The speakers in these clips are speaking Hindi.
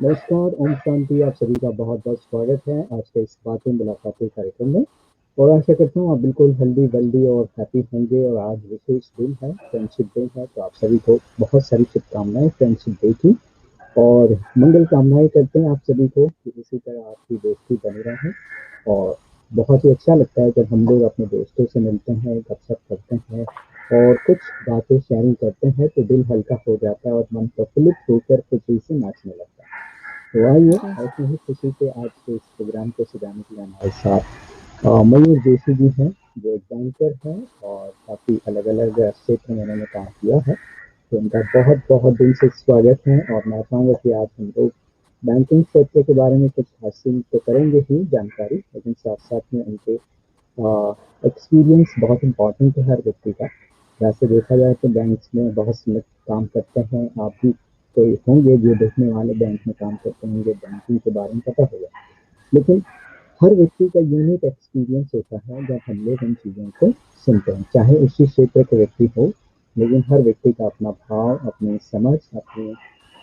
नमस्कार, ओम शांति। आप सभी का बहुत बहुत स्वागत है आज के इस बातें मुलाकातें कार्यक्रम में। और आशा करता हूँ आप बिल्कुल हेल्दी वेल्दी और हैप्पी होंगे। और आज विशेष दिन है, फ्रेंडशिप डे है, तो आप सभी को बहुत सारी शुभकामनाएं फ्रेंडशिप डे की। और मंगल कामनाएं करते हैं आप सभी को कि इसी तरह आपकी दोस्ती बनी रहे। और बहुत ही अच्छा लगता है जब हम लोग अपने दोस्तों से मिलते हैं, गपशप करते हैं और कुछ बातें शेयरिंग करते हैं, तो दिल हल्का हो जाता है और मन प्रफुल्लित होकर खुशी से नाचने लगता है। तो आइए ऐसे ही खुशी से आज के इस प्रोग्राम को सजाने के लिए हमारे साथ मयूर जोशी जी हैं, जो एक बैंकर हैं और काफ़ी अलग अलग क्षेत्र में उन्होंने काम किया है। तो उनका बहुत बहुत दिल से स्वागत है। और मैं चाहूँगा कि आज हम लोग बैंकिंग क्षेत्र के बारे में कुछ हासिल तो करेंगे ही जानकारी, लेकिन साथ साथ में उनके एक्सपीरियंस बहुत इम्पोर्टेंट है हर व्यक्ति का। वैसे देखा जाए तो बैंक्स में बहुत से लोग काम करते हैं, आप भी कोई होंगे जो देखने वाले बैंक में काम करते होंगे, बैंकिंग के बारे में पता होगा। लेकिन हर व्यक्ति का यूनिक एक्सपीरियंस होता है जब हम लोग इन चीज़ों को सुनते हैं, चाहे उसी क्षेत्र के व्यक्ति हो। लेकिन हर व्यक्ति का अपना भाव, अपनी समझ, अपने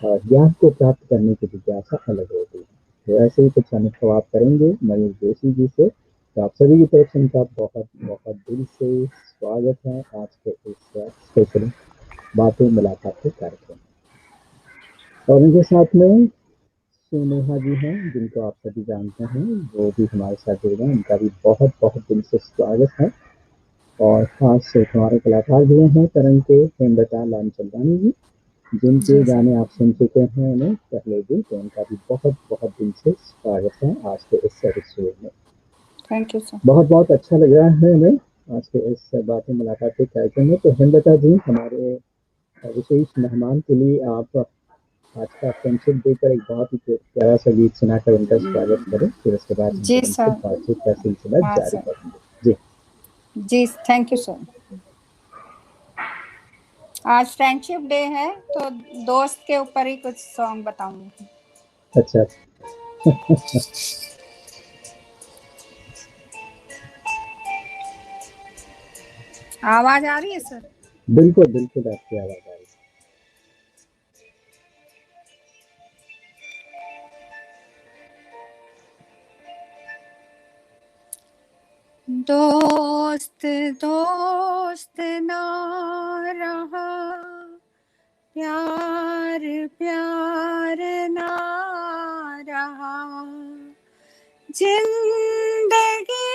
ज्ञान को प्राप्त करने की जिज्ञासा अलग होती है। तो ऐसे ही कुछ अनुभव आप करेंगे मयूर जोशी जी से। तो आप सभी की तरफ से उनका बहुत बहुत दिल से स्वागत है आज के इस स्पेशल बातें मुलाकात के कार्यक्रम में। और उनके साथ में सुनेहा जी हैं, जिनको आप सभी जानते हैं, वो भी हमारे साथ जुड़ गए। उनका भी बहुत बहुत दिल से स्वागत है। और खास से हमारे कलाकार भी हैं तरंग के हेमलता लालचंदानी जी, जिनके जी सर। गाने आप सुन चुके हैं उन्हें पहले भी। तो उनका भी बहुत बहुत दिल से स्वागत है आज के इस एपिसोड में। Thank you sir. बहुत बहुत अच्छा लग रहा है हमें आज के इस बातें मुलाकात के कार्यक्रम में। तो हेमलता जी, हमारे विशेष मेहमान के लिए आप आज का फ्रेंडशिप डे पर एक बहुत ही प्यारा सा गीत सुनाकर उनका स्वागत करें, फिर उसके बाद हम जी लोग उनसे सर। बातचीत का सिलसिला हाँ जारी सर। करेंगे। जी। जी थैंक यू सर। आज फ्रेंडशिप डे है तो दोस्त के ऊपर ही कुछ सॉन्ग बताऊंगी। अच्छा। आवाज आ रही है सर? बिल्कुल बिल्कुल, आपकी आवाज आ रही दोस्त दोस्त ना रहा, प्यार प्यार ना रहा, जिंदगी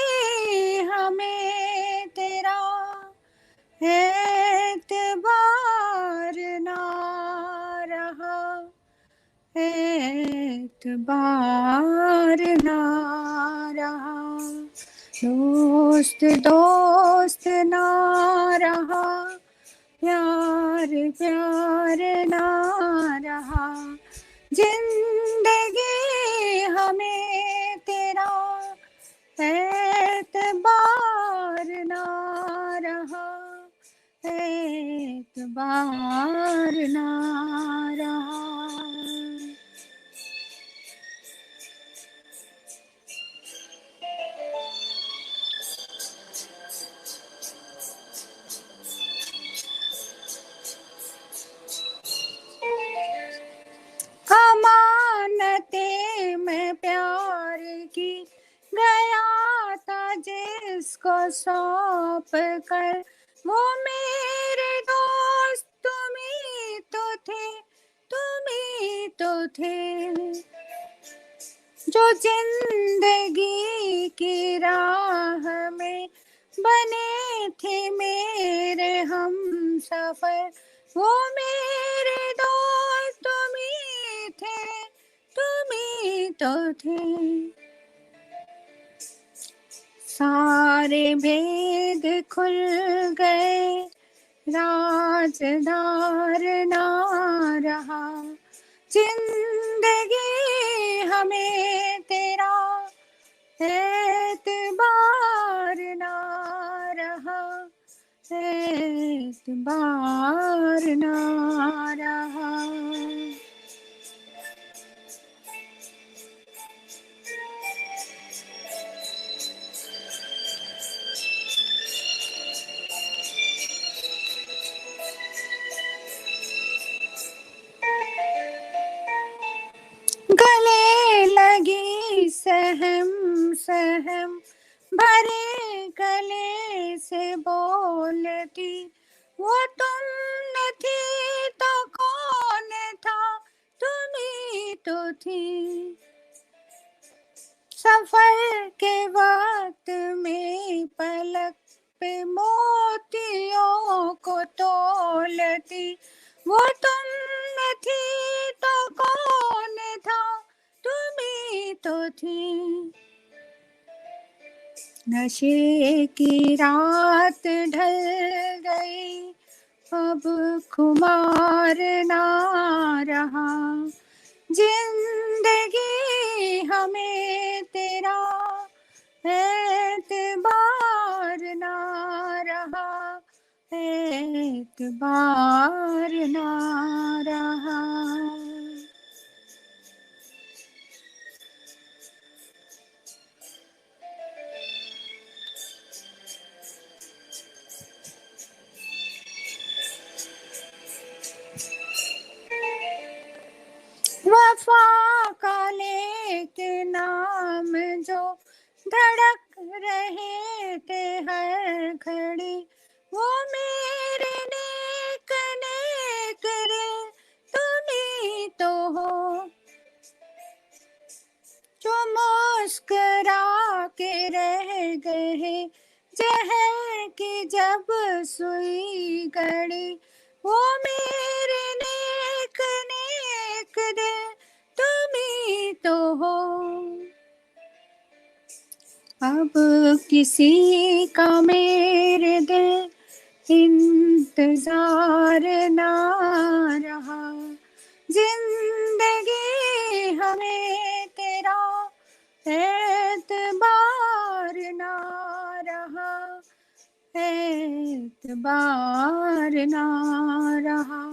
हमें तेरा एतबार ना रहा, एतबार ना रहा। दोस्त दोस्त ना रहा, प्यार प्यार ना रहा, जिंदगी हमें तेरा एतबार ना रहा, एतबार ना रहा। अमानते में प्यार की गया था जिसको सौंप कर, वो मेरे दोस्त तुम ही तो थे, तुम ही तो थे, जो जिंदगी की राह में बने थे मेरे हम सफर, वो मेरे दोस्त तुम ही थे, तुम ही तो थे। सारे भेद खुल गए, राजदार ना रहा, जिंदगी हमें तेरा एतबार ना रहा, एतबार ना रहा। सहम सहम भरे गले से बोलती, वो तुम न थी तो कौन था, तुम ही तो थी। सफर के वक्त में पलक पे मोतियों को तोलती, वो तुम न थी तो कौन था, तुम ही तो थी। नशे की रात ढल गई, अब खुमार ना रहा, जिंदगी हमें तेरा एतबार ना रहा, एतबार ना रहा। वफा का लेके नाम जो धड़क रहे थे हर घड़ी, वो मेरे नेक नेक रे तुम ही तो हो, जो मुस्कुरा के रह गए जहर की जब सुई गड़ी, वो मेरे नेक नेक दे तुम ही तो हो। अब किसी का मेरे दिल इंतजार ना रहा, जिंदगी हमें तेरा एतबार ना रहा, एतबार ना रहा।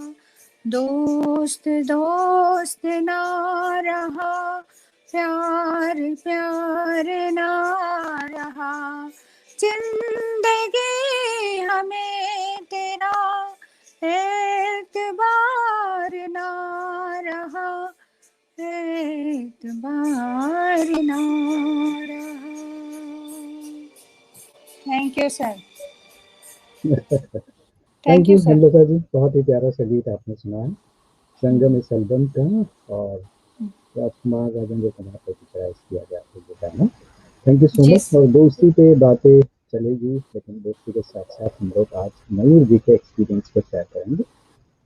दोस्त दोस्त ना रहा, प्यार प्यार ना रहा, जिंदगी हमें तेरा एतबार ना रहा, एतबार ना रहा। Thank you sir. Thank you Hemlata ji, बहुत ही प्यारा सा गीत आपने सुनाया संगम इस एल्बम का, और राजकुमार राजेंद्र कुमार को पिक्चराइज किया गया आपको बताना। Thank you so much. और दोस्ती पे बातें चलेगी, लेकिन दोस्ती के साथ साथ हम लोग आज मयूर जी के एक्सपीरियंस को शेयर करेंगे।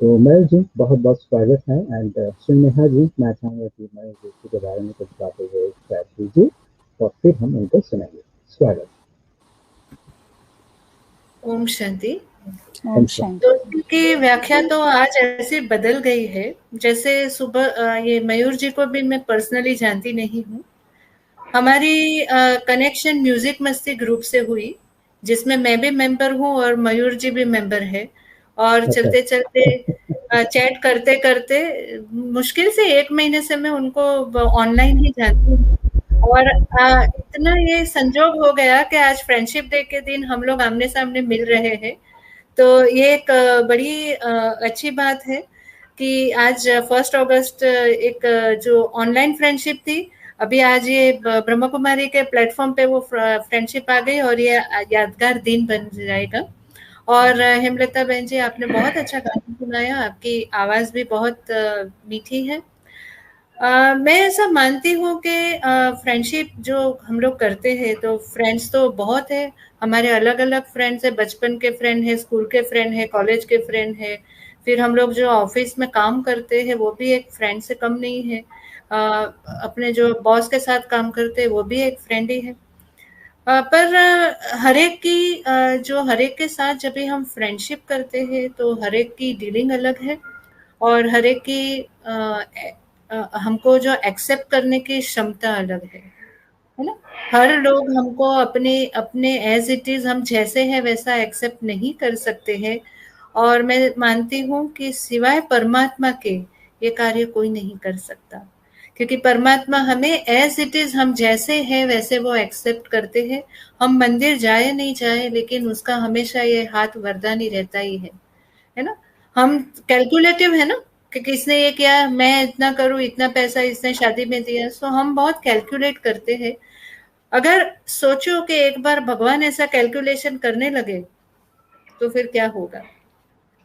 तो मयूर जी बहुत बहुत स्वागत है। एंड सुनेहा जी, मैं चाहूँगा कि मयूर दोस्ती के बारे में कुछ बातें शेयर कीजिए और फिर हम उनको सुनेंगे। स्वागत। ओम शांति। ओम शांति। दोस्ती की व्याख्या तो आज ऐसी बदल गई है, जैसे सुबह ये मयूर जी को भी मैं पर्सनली जानती नहीं हूँ। हमारी कनेक्शन म्यूजिक मस्ती ग्रुप से हुई, जिसमें मैं भी मेंबर हूँ और मयूर जी भी मेंबर है। और चलते चलते चैट करते करते मुश्किल से 1 महीने से मैं उनको ऑनलाइन ही जानती हूँ। और इतना ये संजोग हो गया कि आज फ्रेंडशिप डे के दिन हम लोग आमने सामने मिल रहे हैं। तो ये एक बड़ी अच्छी बात है कि आज 1 अगस्त एक जो ऑनलाइन फ्रेंडशिप थी, अभी आज ये ब्रह्म कुमारी के प्लेटफॉर्म पे वो फ्रेंडशिप आ गई और ये यादगार दिन बन जाएगा। और हेमलता बहन जी, आपने बहुत अच्छा गाना सुनाया, आपकी आवाज़ भी बहुत मीठी है। मैं ऐसा मानती हूँ कि फ्रेंडशिप जो हम लोग करते हैं, तो फ्रेंड्स तो बहुत है हमारे, अलग अलग फ्रेंड्स है, बचपन के फ्रेंड है, स्कूल के फ्रेंड है, कॉलेज के फ्रेंड है, फिर हम लोग जो ऑफिस में काम करते हैं वो भी एक फ्रेंड से कम नहीं है, अपने जो बॉस के साथ काम करते हैं वो भी एक फ्रेंड ही है। पर हरेक की जो हरेक के साथ जब भी हम फ्रेंडशिप करते हैं तो हरेक की डीलिंग अलग है, और हरेक की हमको जो एक्सेप्ट करने की क्षमता अलग है ना? हर लोग हमको अपने अपने एज इट इज, हम जैसे हैं वैसा एक्सेप्ट नहीं कर सकते हैं। और मैं मानती हूँ कि सिवाय परमात्मा के ये कार्य कोई नहीं कर सकता, क्योंकि परमात्मा हमें एज इट इज, हम जैसे हैं वैसे वो एक्सेप्ट करते हैं। हम मंदिर जाए नहीं जाए, लेकिन उसका हमेशा ये हाथ वरदानी रहता ही है ना? हम कैलकुलेटिव है ना, कि किसने ये किया, मैं इतना करूं, इतना पैसा इसने शादी में दिया। सो हम बहुत कैलकुलेट करते हैं। अगर सोचो कि एक बार भगवान ऐसा कैलकुलेशन करने लगे तो फिर क्या होगा।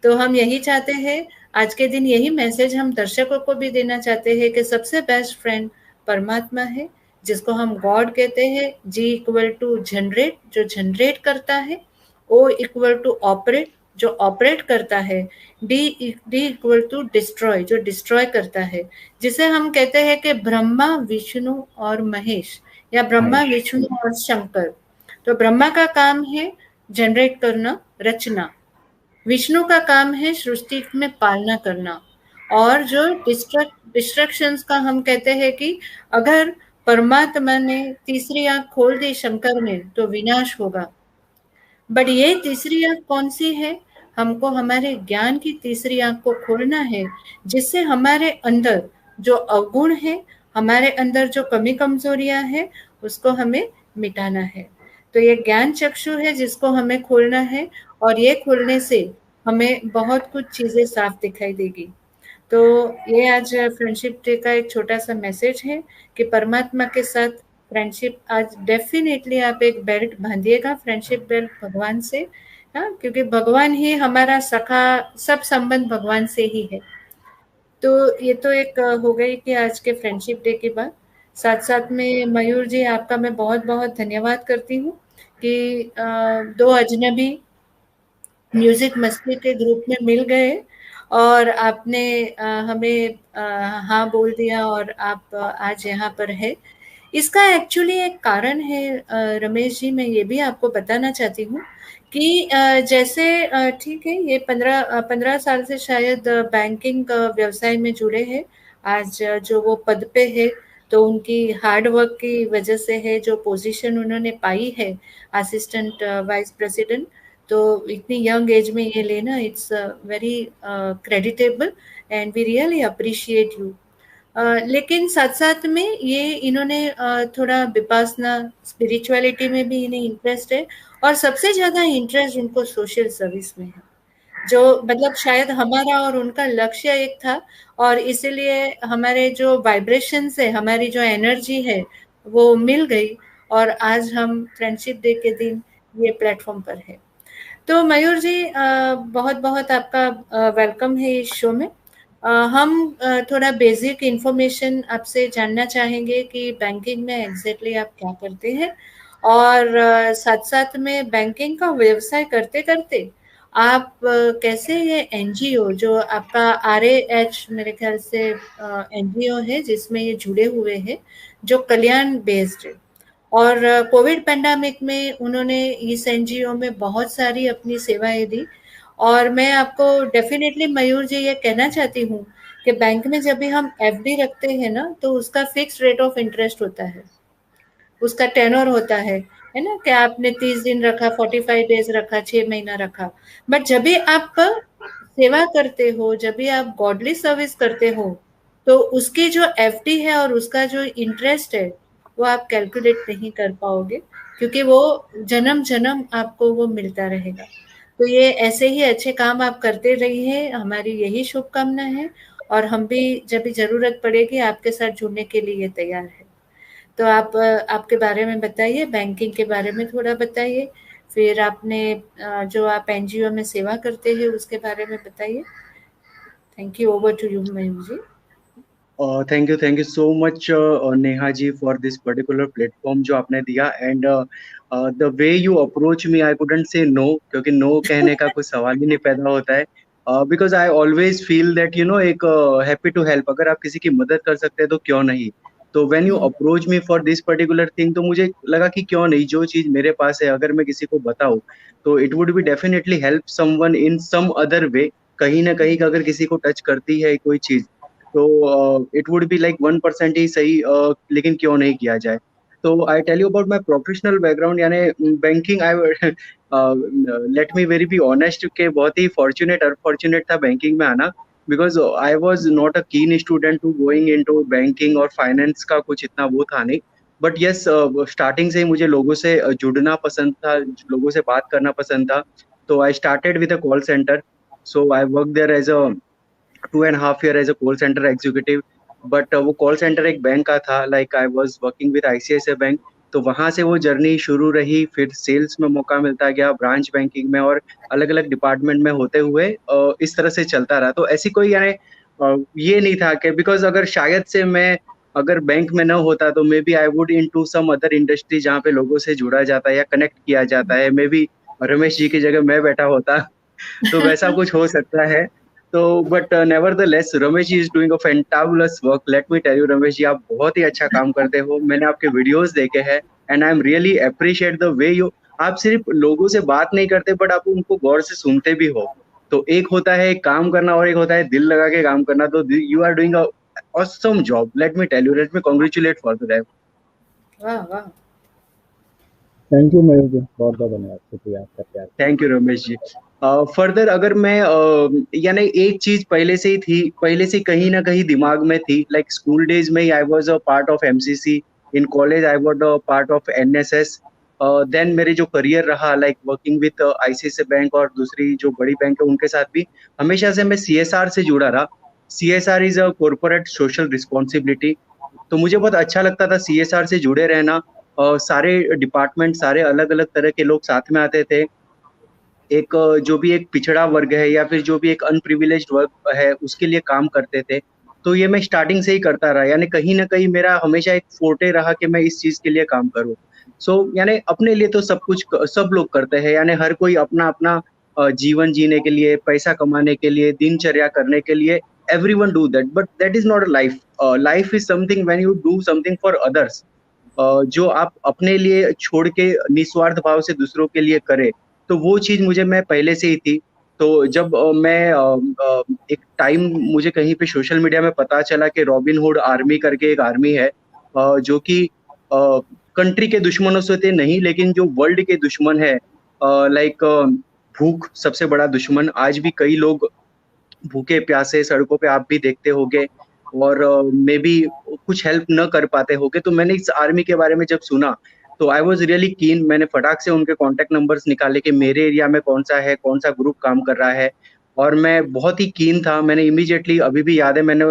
तो हम यही चाहते हैं, आज के दिन यही मैसेज हम दर्शकों को भी देना चाहते हैं कि सबसे बेस्ट फ्रेंड परमात्मा है, जिसको हम गॉड कहते हैं। जी इक्वल टू जनरेट, जो जनरेट करता है। ओ इक्वल टू ऑपरेट, जो ऑपरेट करता है। डी इक्वल टू डिस्ट्रॉय, जो डिस्ट्रॉय करता है। जिसे हम कहते हैं कि ब्रह्मा विष्णु और महेश, या ब्रह्मा विष्णु और शंकर। तो ब्रह्मा का काम है जनरेट करना, रचना। विष्णु का काम है सृष्टि में पालना करना। और जो डिस्ट्रक्शंस का हम कहते हैं कि अगर परमात्मा ने तीसरी आंख खोल दी शंकर ने तो विनाश होगा। बट ये तीसरी आंख कौन सी है? हमको हमारे ज्ञान की तीसरी आंख को खोलना है, जिससे हमारे अंदर जो अवगुण है, हमारे अंदर जो कमी कमजोरियां है, उसको हमें मिटाना है। तो ये ज्ञान चक्षु है जिसको हमें खोलना है, और ये खोलने से हमें बहुत कुछ चीजें साफ दिखाई देगी। तो ये आज फ्रेंडशिप डे का एक छोटा सा मैसेज है कि परमात्मा के साथ फ्रेंडशिप, आज डेफिनेटली आप एक बेल्ट बांधिएगा, फ्रेंडशिप बेल्ट भगवान से। हाँ, क्योंकि भगवान ही हमारा सखा, सब संबंध भगवान से ही है। तो ये तो एक हो गई कि आज के फ्रेंडशिप डे के बाद। साथ साथ में मयूर जी, आपका मैं बहुत बहुत धन्यवाद करती हूँ कि दो अजनबी म्यूजिक मस्ती के ग्रुप में मिल गए और आपने हमें हाँ बोल दिया, और आप आज यहाँ पर है। इसका एक्चुअली एक कारण है रमेश जी, मैं ये भी आपको बताना चाहती हूँ कि जैसे ठीक है, ये 15 साल से शायद बैंकिंग व्यवसाय में जुड़े हैं। आज जो वो पद पे है तो उनकी हार्ड वर्क की वजह से है, जो पोजीशन उन्होंने पाई है असिस्टेंट वाइस प्रेसिडेंट। तो इतनी यंग एज में ये लेना, it's very creditable and we really appreciate you. लेकिन साथ साथ में ये इन्होंने थोड़ा विपासना, स्पिरिचुअलिटी में भी इन्हें इंटरेस्ट है, और सबसे ज्यादा इंटरेस्ट उनको सोशल सर्विस में है। जो मतलब शायद हमारा और उनका लक्ष्य एक था, और इसीलिए हमारे जो वाइब्रेशंस है, हमारी जो एनर्जी है, वो मिल गई, और आज हम फ्रेंडशिप डे के दिन ये प्लेटफॉर्म पर है। तो मयूर जी, बहुत बहुत आपका वेलकम है इस शो में। हम थोड़ा बेसिक इंफॉर्मेशन आपसे जानना चाहेंगे कि बैंकिंग में एग्जैक्टली आप क्या करते हैं, और साथ साथ में बैंकिंग का व्यवसाय करते करते आप कैसे ये एनजीओ, जो आपका RAH मेरे ख्याल से एनजीओ है जिसमें ये जुड़े हुए हैं, जो कल्याण बेस्ड है, और कोविड पैंडेमिक में उन्होंने इस एनजीओ में बहुत सारी अपनी सेवाएं दी। और मैं आपको डेफिनेटली मयूर जी ये कहना चाहती हूँ कि बैंक में जब भी हम FD रखते हैं ना, तो उसका फिक्स रेट ऑफ इंटरेस्ट होता है, उसका टेनर होता है ना, कि आपने 30 दिन रखा, 45 डेज रखा, 6 महीना रखा। बट जब भी आप सेवा करते हो, जब भी आप गॉडली सर्विस करते हो, तो उसकी जो FD है और उसका जो इंटरेस्ट है, वो आप कैलकुलेट नहीं कर पाओगे, क्योंकि वो जन्म जन्म आपको वो मिलता रहेगा। तो ये ऐसे ही अच्छे काम आप करते रहिए, हमारी यही शुभकामना है, और हम भी जब भी जरूरत पड़ेगी आपके साथ जुड़ने के लिए तैयार है। तो आप आपके बारे में बताइए, बैंकिंग के बारे में थोड़ा बताइए, फिर आपने जो आप एनजीओ में सेवा करते हैं उसके बारे में बताइए। Thank you, over to you Mayur ji. Thank you so much Neha ji for this particular platform जो आपने दिया, and the way you approach me, I couldn't say no, क्योंकि नो कहने का कोई सवाल ही नहीं पैदा होता है, because I always feel that you know एक हैप्पी टू हेल्प, अगर आप किसी की मदद कर सकते हैं तो क्यों नहीं। तो when you approach me for this particular thing, तो मुझे लगा कि क्यों नहीं, जो चीज मेरे पास है अगर मैं किसी को बताऊं तो it would be definitely help someone in some other way, कहीं ना कहीं अगर किसी को टच करती है कोई चीज, तो इट वुड बी लाइक 1% ही सही, लेकिन क्यों नहीं किया जाए। तो I tell you about my professional background, यानी banking, I let me very be honest के बहुत ही फॉर्चुनेट अनफॉर्चुनेट था बैंकिंग में आना, because I was not a keen student to going into banking, और फाइनेंस का कुछ इतना वो था नहीं। बट यस, स्टार्टिंग से ही मुझे लोगों से जुड़ना पसंद था, लोगों से बात करना पसंद था। तो I started with a call centre, so I work there as a 2.5 year as a call centre executive, but वो कॉल सेंटर एक बैंक का था, like I was working with ICICI bank. तो वहां से वो जर्नी शुरू रही, फिर सेल्स में मौका मिलता गया, ब्रांच बैंकिंग में, और अलग अलग डिपार्टमेंट में होते हुए इस तरह से चलता रहा। तो ऐसी कोई यानी ये नहीं था कि बिकॉज अगर शायद से मैं अगर बैंक में ना होता तो maybe I would into some other industry जहाँ पे लोगों से जुड़ा जाता है या कनेक्ट किया जाता है, मे बी रमेश जी की जगह मैं बैठा होता। तो वैसा कुछ हो सकता है। तो but nevertheless Ramesh ji is doing a fantabulous work. Let me tell you Ramesh ji, आप बहुत ही अच्छा काम करते हो, मैंने आपके वीडियोस देखे हैं and I am really appreciate the way you, आप सिर्फ लोगों से बात नहीं करते बट आप उनको गौर से सुनते भी हो। तो एक होता है काम करना और एक होता है दिल लगा के काम करना। तो you are doing a awesome job, let me tell you, let me congratulate for that. वाह वाह। थैंक यू मयूर जी, बहुत बहुत धन्यवाद, शुक्रिया आपका प्यार। Thank you Ramesh ji. Further अगर मैं यानी एक चीज पहले से ही थी, पहले से कहीं ना कहीं दिमाग में थी, लाइक स्कूल डेज में ही I was a part of MCC, in college I was a part of NSS. Then मेरे जो करियर रहा like working with ICICI bank और दूसरी जो बड़ी बैंक है उनके साथ भी हमेशा से मैं सीएसआर से जुड़ा रहा। CSR is a corporate social responsibility. तो मुझे बहुत अच्छा लगता था सीएसआर से जुड़े रहना। सारे डिपार्टमेंट, सारे अलग अलग तरह के लोग साथ में आते थे। एक जो भी एक पिछड़ा वर्ग है या फिर जो भी एक अनप्रिविलेज्ड वर्ग है उसके लिए काम करते थे। तो ये मैं स्टार्टिंग से ही करता रहा, यानी कहीं ना कहीं मेरा हमेशा एक फोर्टे रहा कि मैं इस चीज के लिए काम करूं। सो यानी अपने लिए तो सब कुछ सब लोग करते हैं, यानी हर कोई अपना अपना जीवन जीने के लिए, पैसा कमाने के लिए, दिनचर्या करने के लिए, everyone do that, but that is not a life. Life is something when you do something for others, जो आप अपने लिए छोड़ के निस्वार्थ भाव से दूसरों के लिए करें। तो वो चीज मुझे मैं पहले से ही थी। तो जब एक टाइम मुझे कहीं पे सोशल मीडिया में पता चला कि रॉबिन हुड आर्मी करके एक आर्मी है, जो कि कंट्री के दुश्मनों से थे नहीं, लेकिन जो वर्ल्ड के दुश्मन है, लाइक भूख सबसे बड़ा दुश्मन। आज भी कई लोग भूखे प्यासे सड़कों पे आप भी देखते होंगे, और मे बी कुछ हेल्प न कर पाते होंगे। तो मैंने इस आर्मी के बारे में जब सुना तो आई वॉज रियली कीन। मैंने फटाक से उनके कॉन्टेक्ट नंबर्स निकाले कि मेरे एरिया में कौन सा है, कौन सा ग्रुप काम कर रहा है, और मैं बहुत ही कीन था। मैंने इमीडिएटली, अभी भी याद है, मैंने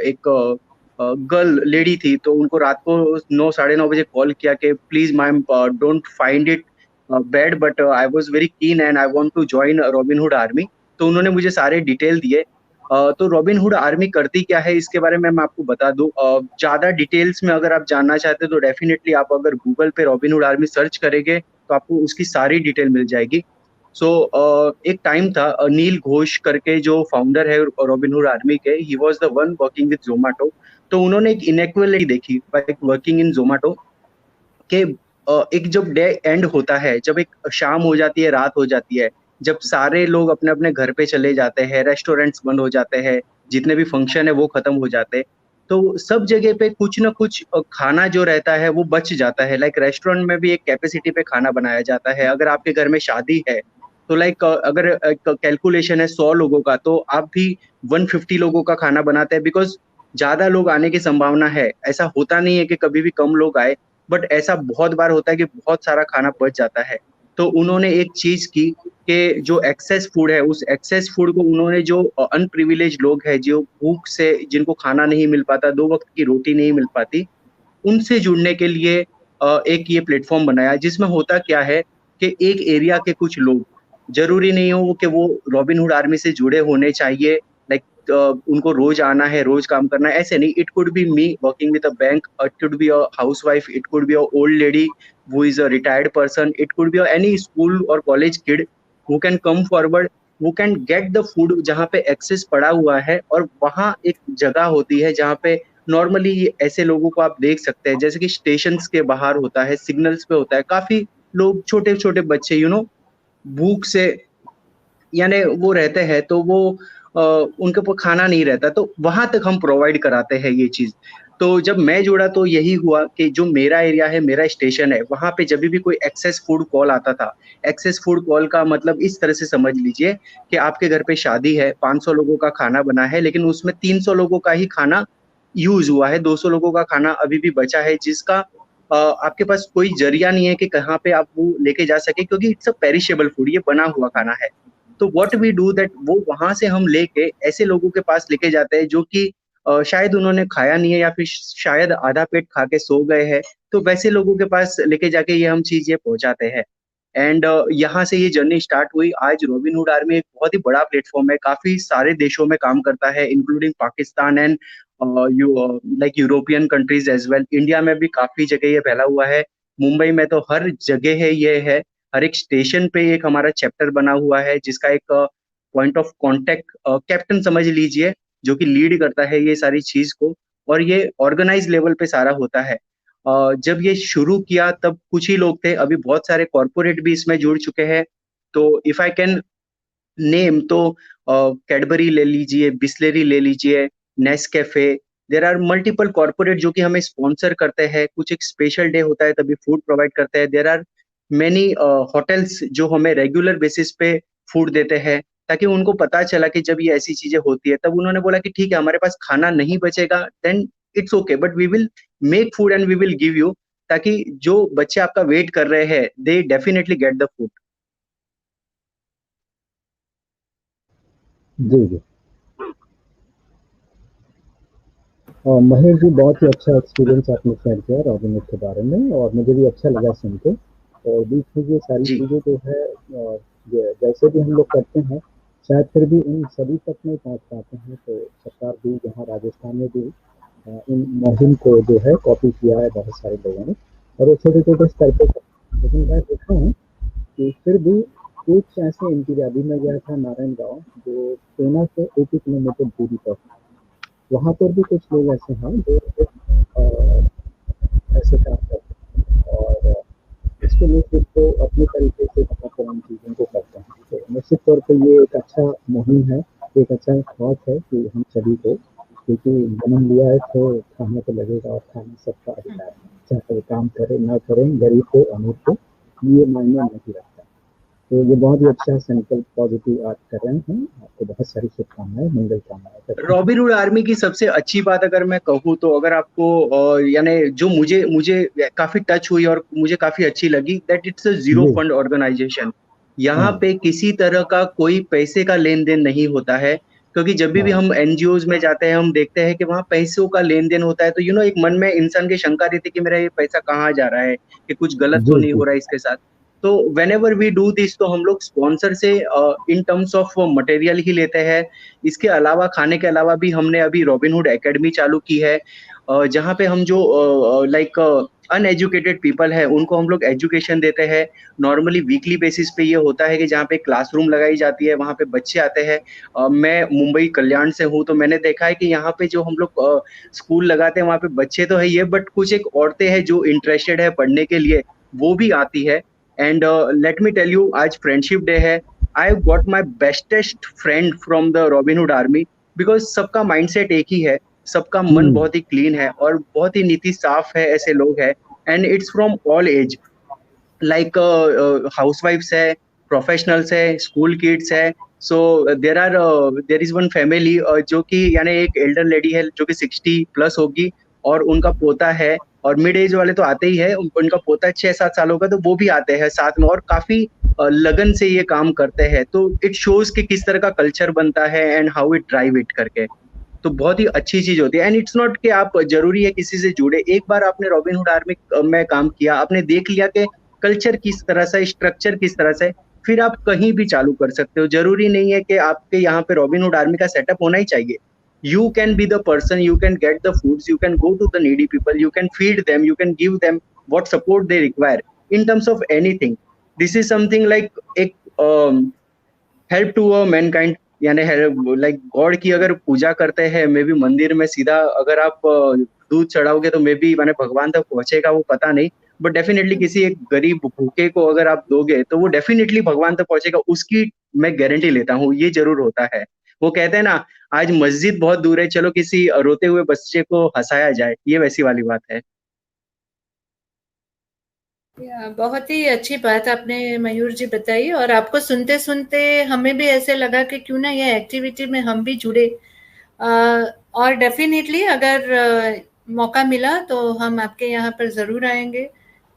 एक गर्ल लेडी थी तो उनको रात को 9 साढ़े 9 बजे कॉल किया कि please ma'am don't find it bad but I was very keen and I want to join Robin Hood army. तो उन्होंने मुझे सारे डिटेल दिए। तो रॉबिन हुड आर्मी करती क्या है इसके बारे में मैं आपको बता दूं। ज्यादा डिटेल्स में अगर आप जानना चाहते हैं तो डेफिनेटली आप अगर गूगल पे रॉबिन हुड आर्मी सर्च करेंगे तो आपको उसकी सारी डिटेल मिल जाएगी। सो एक टाइम था, नील घोष करके जो फाउंडर है रॉबिन हुड आर्मी के, he was the one working with Zomato. तो उन्होंने एक इनइक्वालिटी देखी बाय वर्किंग इन जोमेटो के एक जब डे एंड होता है, जब एक शाम हो जाती है, रात हो जाती है, जब सारे लोग अपने अपने घर पे चले जाते हैं, रेस्टोरेंट्स बंद हो जाते हैं, जितने भी फंक्शन है वो खत्म हो जाते हैं, तो सब जगह पे कुछ ना कुछ खाना जो रहता है वो बच जाता है। लाइक रेस्टोरेंट में भी एक कैपेसिटी पे खाना बनाया जाता है। अगर आपके घर में शादी है तो लाइक अगर कैलकुलेशन है 100 लोगों का तो आप भी 150 लोगों का खाना बनाते हैं, बिकॉज ज्यादा लोग आने की संभावना है। ऐसा होता नहीं है कि कभी भी कम लोग आए, बट ऐसा बहुत बार होता है कि बहुत सारा खाना बच जाता है। तो उन्होंने एक चीज की कि जो एक्सेस फूड है, उस एक्सेस फूड को उन्होंने, जो अनप्रिविलेज लोग हैं, जो भूख से, जिनको खाना नहीं मिल पाता, 2 वक्त की रोटी नहीं मिल पाती, उनसे जुड़ने के लिए एक ये प्लेटफॉर्म बनाया। जिसमें होता क्या है कि एक एरिया के कुछ लोग, जरूरी नहीं हो कि वो रॉबिन हुड आर्मी से जुड़े होने चाहिए, लाइक उनको रोज आना है, रोज काम करना है, ऐसे नहीं। It could be me working with a bank, it could be a house wife, it could be a old lady who is a retired person, it could be any school or college kid who can come forward, who can get the food जहाँ पे एक्सेस पड़ा हुआ है। और वहाँ एक जगह होती है जहाँ पे नॉर्मली ऐसे लोगों को आप देख सकते हैं, जैसे कि स्टेशन के बाहर होता है, सिग्नल्स पे होता है, काफी लोग, छोटे छोटे बच्चे, भूख से यानी वो रहते हैं, तो वो उनके ऊपर खाना नहीं रहता, तो वहां तक हम प्रोवाइड कराते हैं ये चीज। तो जब मैं जुड़ा तो यही हुआ कि जो मेरा एरिया है, मेरा स्टेशन है, वहां पे जब भी कोई एक्सेस फूड कॉल आता था, एक्सेस फूड कॉल का मतलब इस तरह से समझ लीजिए कि आपके घर पे शादी है, 500 लोगों का खाना बना है, लेकिन उसमें 300 लोगों का ही खाना यूज हुआ है, 200 लोगों का खाना अभी भी बचा है, जिसका आपके पास कोई जरिया नहीं है कि कहाँ पे आप वो लेके जा सके, क्योंकि इट्स अ पेरिशेबल फूड, ये बना हुआ खाना है। तो व्हाट वी डू दैट, वो वहां से हम लेके ऐसे लोगों के पास लेके जाते हैं जो कि शायद उन्होंने खाया नहीं है या फिर शायद आधा पेट खा के सो गए हैं, तो वैसे लोगों के पास लेके जाके ये हम चीजें पहुंचाते हैं। एंड यहाँ से ये जर्नी स्टार्ट हुई। आज रॉबिनहुड आर्मी एक बहुत ही बड़ा प्लेटफॉर्म है, काफी सारे देशों में काम करता है, including Pakistan and like European countries as well. India में भी काफी जगह ये फैला हुआ है, मुंबई में तो हर जगह है ये है। हर एक स्टेशन पे एक हमारा चैप्टर बना हुआ है, जिसका एक पॉइंट ऑफ कांटेक्ट कैप्टन समझ लीजिए, जो कि लीड करता है ये सारी चीज को। और ये ऑर्गेनाइज लेवल पे सारा होता है। जब ये शुरू किया तब कुछ ही लोग थे, अभी बहुत सारे कॉरपोरेट भी इसमें जुड़ चुके हैं। तो इफ आई कैन नेम, तो कैडबरी ले लीजिए, बिस्लेरी ले लीजिए, Nescafe, there are multiple corporate जो कि हमें स्पॉन्सर करते हैं। कुछ एक स्पेशल डे होता है तभी फूड प्रोवाइड करते हैं। देर आर मेनी होटल्स जो हमें रेगुलर बेसिस पे फूड देते हैं, ताकि उनको पता चला कि जब ये ऐसी चीजें होती है तब उन्होंने बोला कि ठीक है, हमारे पास खाना नहीं बचेगा, then it's okay, but we will make food and we will give you, ताकि जो बच्चे आपका वेट कर रहे हैं they definitely get the food. जी जी। और महेश जी, बहुत ही अच्छा एक्सपीरियंस आपने शेयर किया रॉबिनहुड के बारे में, और मुझे भी अच्छा लगा सुन के। और बीच में ये सारी जी चीज़ें जो है जैसे भी हम लोग करते हैं, शायद फिर भी इन सभी तक नहीं पहुंच पाते हैं। तो सरकार भी यहाँ राजस्थान में भी इन मुहिम को जो है कॉपी किया है बहुत सारे लोगों ने, और वो छोटे छोटे स्तर पे करते हैं। लेकिन मैं देखता हूँ कि फिर भी कुछ ऐसे इंटीरियर, अभी मैं गया था नारायण गाँव, जो सेना से 80 किलोमीटर दूरी पर, वहाँ पर भी कुछ लोग ऐसे हैं जो ऐसे काम करते हैं, और इसको निश्चित तो अपने तरीके से वहाँ पर उन चीज़ों को करते हैं। तो निश्चित तौर पर ये एक अच्छा मुहिम है, एक अच्छा थॉट है कि हम सभी को, क्योंकि जन्म लिया है तो खाना तो लगेगा, और खाना सबका अधिकार है, चाहे कोई काम करे ना करें, गरीब को अमीर को, ये मायने नहीं रखता। तो ये बहुत ही अच्छा संकल्प पॉजिटिव आप कर रहे हैं। आपको बहुत सारी शुभकामनाएं, मंगल कामनाएं करता हूँ। रॉबिनहुड आर्मी की सबसे अच्छी बात अगर मैं कहूँ तो, अगर आपको यानी जो मुझे मुझे काफी टच हुई और मुझे काफी अच्छी लगी, दैट इट्स अ जीरो जी। Fund organisation. यहाँ हाँ पे किसी तरह का कोई पैसे का लेन देन नहीं होता है, क्योंकि जब भी हाँ हम एनजीओज में जाते हैं हम देखते हैं कि वहाँ पैसों का लेन देन होता है, तो एक मन में इंसान की शंका रहती है कि मेरा ये पैसा कहाँ जा रहा है, कि कुछ गलत तो जी नहीं जी। हो रहा है इसके साथ। तो whenever we do this, तो हम लोग स्पॉन्सर से इन टर्म्स ऑफ मटेरियल ही लेते हैं। इसके अलावा, खाने के अलावा भी हमने अभी रॉबिनहुड एकेडमी चालू की है, जहाँ पे हम जो लाइक अनएजुकेटेड पीपल है उनको हम लोग एजुकेशन देते हैं। नॉर्मली वीकली बेसिस पे ये होता है कि जहाँ पे क्लासरूम लगाई जाती है, वहाँ पे बच्चे आते हैं। मैं मुंबई कल्याण से हूँ, तो मैंने देखा है कि यहाँ पे जो हम लोग स्कूल लगाते हैं वहाँ पे बच्चे तो है ये, बट कुछ एक औरतें हैं जो इंटरेस्टेड है पढ़ने के लिए, वो भी आती है। And let me tell you, आज फ्रेंडशिप डे है। I got my bestest friend from the Robin Hood army, because सबका माइंडसेट एक ही है, सबका मन हम्म। बहुत ही क्लीन है और बहुत ही नीति साफ है, ऐसे लोग हैं। And it's from all age, like हाउसवाइफ्स है, प्रोफेशनल्स है, स्कूल किड्स है। So there is one family जो कि यानी एक एल्डर लेडी है जो कि 60+ होगी, और उनका पोता है। और मिड एज वाले तो आते ही है, उनका पोता 6-7 सालों का, तो वो भी आते हैं साथ में, और काफी लगन से ये काम करते हैं। तो इट शोज कि किस तरह का कल्चर बनता है and how it drive it करके। तो बहुत ही अच्छी चीज होती है। एंड इट्स नॉट कि आप जरूरी है किसी से जुड़े, एक बार आपने रॉबिनहुड आर्मी में काम किया, आपने देख लिया कि कल्चर किस तरह से, स्ट्रक्चर किस तरह से, फिर आप कहीं भी चालू कर सकते हो। जरूरी नहीं है कि आपके यहाँ पे रॉबिनहुड आर्मी का सेटअप होना ही चाहिए। You can be the person, you can get the foods, you can go to the needy people, you can feed them, you can give them what support they require in terms of anything. This is something like एक हेल्प टू अ मैनकाइंड, यानी लाइक गॉड की अगर पूजा करते हैं, मे बी मंदिर में सीधा अगर आप दूध चढ़ाओगे तो मे बी मैंने भगवान तक पहुंचेगा वो पता नहीं, बट डेफिनेटली किसी एक गरीब भूखे को अगर आप दोगे तो वो डेफिनेटली भगवान तक पहुंचेगा, उसकी मैं गारंटी लेता हूँ। ये जरूर होता है। वो कहते हैं ना, आज मस्जिद बहुत दूर है, चलो किसी रोते हुए बच्चे को हंसाया जाए, ये वैसी वाली बात है। बहुत ही अच्छी बात आपने मयूर जी बताई, और आपको सुनते सुनते हमें भी ऐसे लगा कि क्यों ना ये एक्टिविटी में हम भी जुड़े। और डेफिनेटली अगर मौका मिला तो हम आपके यहाँ पर जरूर आएंगे।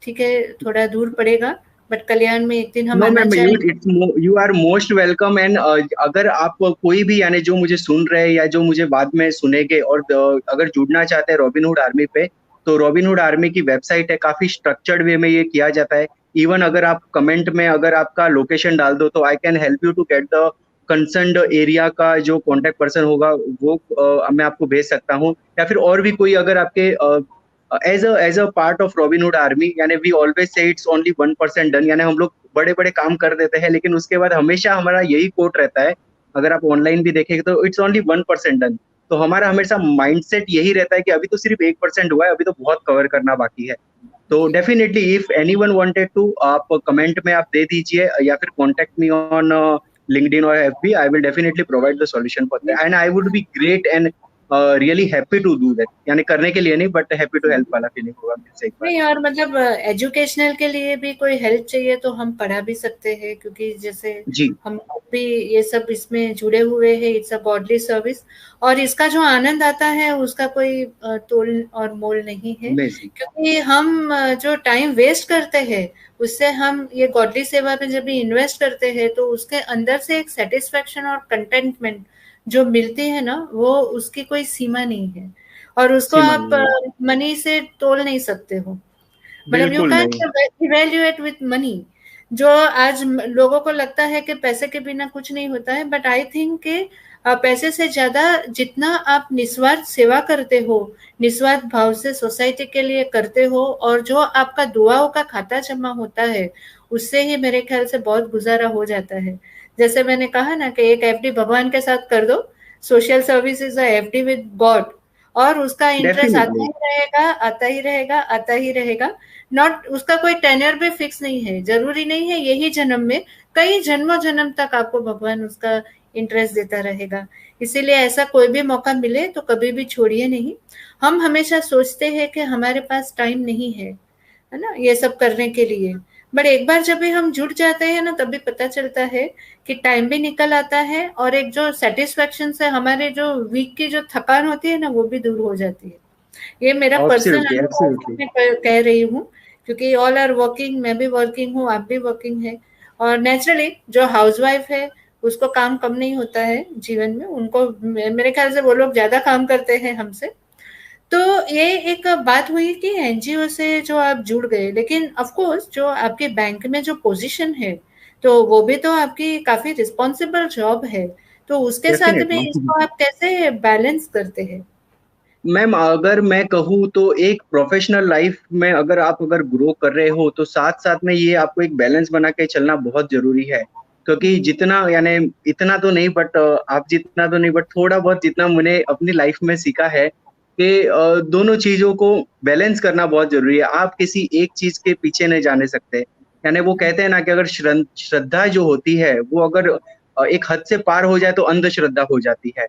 ठीक है, थोड़ा दूर पड़ेगा, बट कल्याण में एक दिन हम नो आना मैम, चाहेंगे। You are most welcome. एंड अगर आप कोई भी यानी जो मुझे सुन रहे हैं या जो मुझे बाद में सुनेंगे और अगर जुड़ना चाहते हैं रॉबिनहुड आर्मी पे, तो रॉबिनहुड आर्मी की वेबसाइट है, काफी स्ट्रक्चर्ड वे में ये किया जाता है। इवन अगर आप कमेंट में अगर आपका लोकेशन डाल दो तो I can help you to get the concerned area का जो कॉन्टेक्ट पर्सन होगा वो मैं आपको भेज सकता हूँ। या फिर और भी कोई अगर आपके as a part of Robin Hood army, यानी we always say it's only 1% done, यानी हम लोग बड़े बड़े काम कर देते हैं लेकिन उसके बाद हमेशा हमारा यही कोट रहता है, अगर आप ऑनलाइन भी देखेंगे तो इट्स ओनली 1% डन। तो हमारा हमेशा माइंडसेट यही रहता है कि अभी तो सिर्फ 1% हुआ है, अभी तो बहुत कवर करना बाकी है। तो definitely if anyone wanted to, आप कमेंट में आप दे दीजिए या फिर कॉन्टेक्ट मी ऑन लिंक्डइन और FB, I will definitely provide the solution for that and I would be great and really happy to do that, यानी करने के लिए नहीं बट हैप्पी टू हेल्प वाला फीलिंग होगा मेरे से एक बार। नहीं, और मतलब एजुकेशनल के लिए भी कोई हेल्प चाहिए तो हम पढ़ा भी सकते हैं, क्योंकि जैसे जी हम भी ये सब इसमें जुड़े हुए हैं, इट्स अ गॉडली सर्विस, और इसका जो आनंद आता है उसका कोई तोल और मोल नहीं है। अमेजिंग। क्योंकि हम जो टाइम वेस्ट करते हैं उससे हम ये गॉडली सेवा में जब भी इन्वेस्ट करते हैं तो उसके अंदर से एक सेटिस्फेक्शन और कंटेंटमेंट जो मिलती है ना, वो उसकी कोई सीमा नहीं है, और उसको सीमा आप नहीं है, मनी से तोल नहीं सकते हो। मतलब यू बिल्कुल कैन नहीं। Evaluate with money. जो आज लोगों को लगता है कि पैसे के बिना कुछ नहीं होता है, बट आई थिंक कि पैसे से ज्यादा जितना आप निस्वार्थ सेवा करते हो, निस्वार्थ भाव से सोसाइटी के लिए करते हो, और जो आपका दुआओं का खाता जमा होता है, उससे ही मेरे ख्याल से बहुत गुजारा हो जाता है। जैसे मैंने कहा ना कि एक एफडी भगवान के साथ कर दो, social service is a FD with God, और उसका इंटरेस्ट आता डेफिनेटली। ही रहेगा, आता ही रहेगा, आता ही रहेगा। नॉट, उसका कोई टेन्योर भी फिक्स नहीं है, जरूरी नहीं है यही जन्म में, कई जन्मों जन्म तक आपको भगवान उसका इंटरेस्ट देता रहेगा। इसीलिए ऐसा कोई भी मौका मिले तो कभी भी छोड़िए नहीं। हम हमेशा सोचते हैं कि हमारे पास टाइम नहीं है ना, ये सब करने के लिए, बट एक बार जब भी हम जुट जाते हैं ना, तभी पता चलता है कि टाइम भी निकल आता है, और एक जो सेटिस्फेक्शन से हमारे जो वीक की जो थकान होती है ना, वो भी दूर हो जाती है। ये मेरा पर्सनल एब्सोल्युटली अनुभव एब्सोल्युटली। मैं कह रही हूँ, क्योंकि ऑल आर वर्किंग, मैं भी वर्किंग हूँ, आप भी वर्किंग है, और नेचुरली जो हाउसवाइफ है उसको काम कम नहीं होता है जीवन में, उनको मेरे ख्याल से वो लोग ज्यादा काम करते हैं हमसे। तो ये एक बात हुई कि एनजीओ से जो आप जुड़ गए, लेकिन ऑफ कोर्स जो आपके बैंक में जो पोजीशन है, तो वो भी तो आपकी काफी रिस्पॉन्सिबल जॉब है, तो उसके साथ में डेफिनेटली इसको आप कैसे बैलेंस करते हैं? मैम, अगर मैं कहूँ तो एक प्रोफेशनल लाइफ में अगर ग्रो कर रहे हो तो साथ साथ में ये आपको एक बैलेंस बना के चलना बहुत जरूरी है। क्योंकि जितना यानी इतना तो नहीं बट आप जितना तो नहीं बट थोड़ा बहुत जितना मैंने अपनी लाइफ में सीखा है कि दोनों चीजों को बैलेंस करना बहुत जरूरी है। आप किसी एक चीज के पीछे नहीं जाने सकते। यानी वो कहते हैं ना कि अगर श्रद्धा जो होती है वो अगर एक हद से पार हो जाए तो अंधश्रद्धा हो जाती है।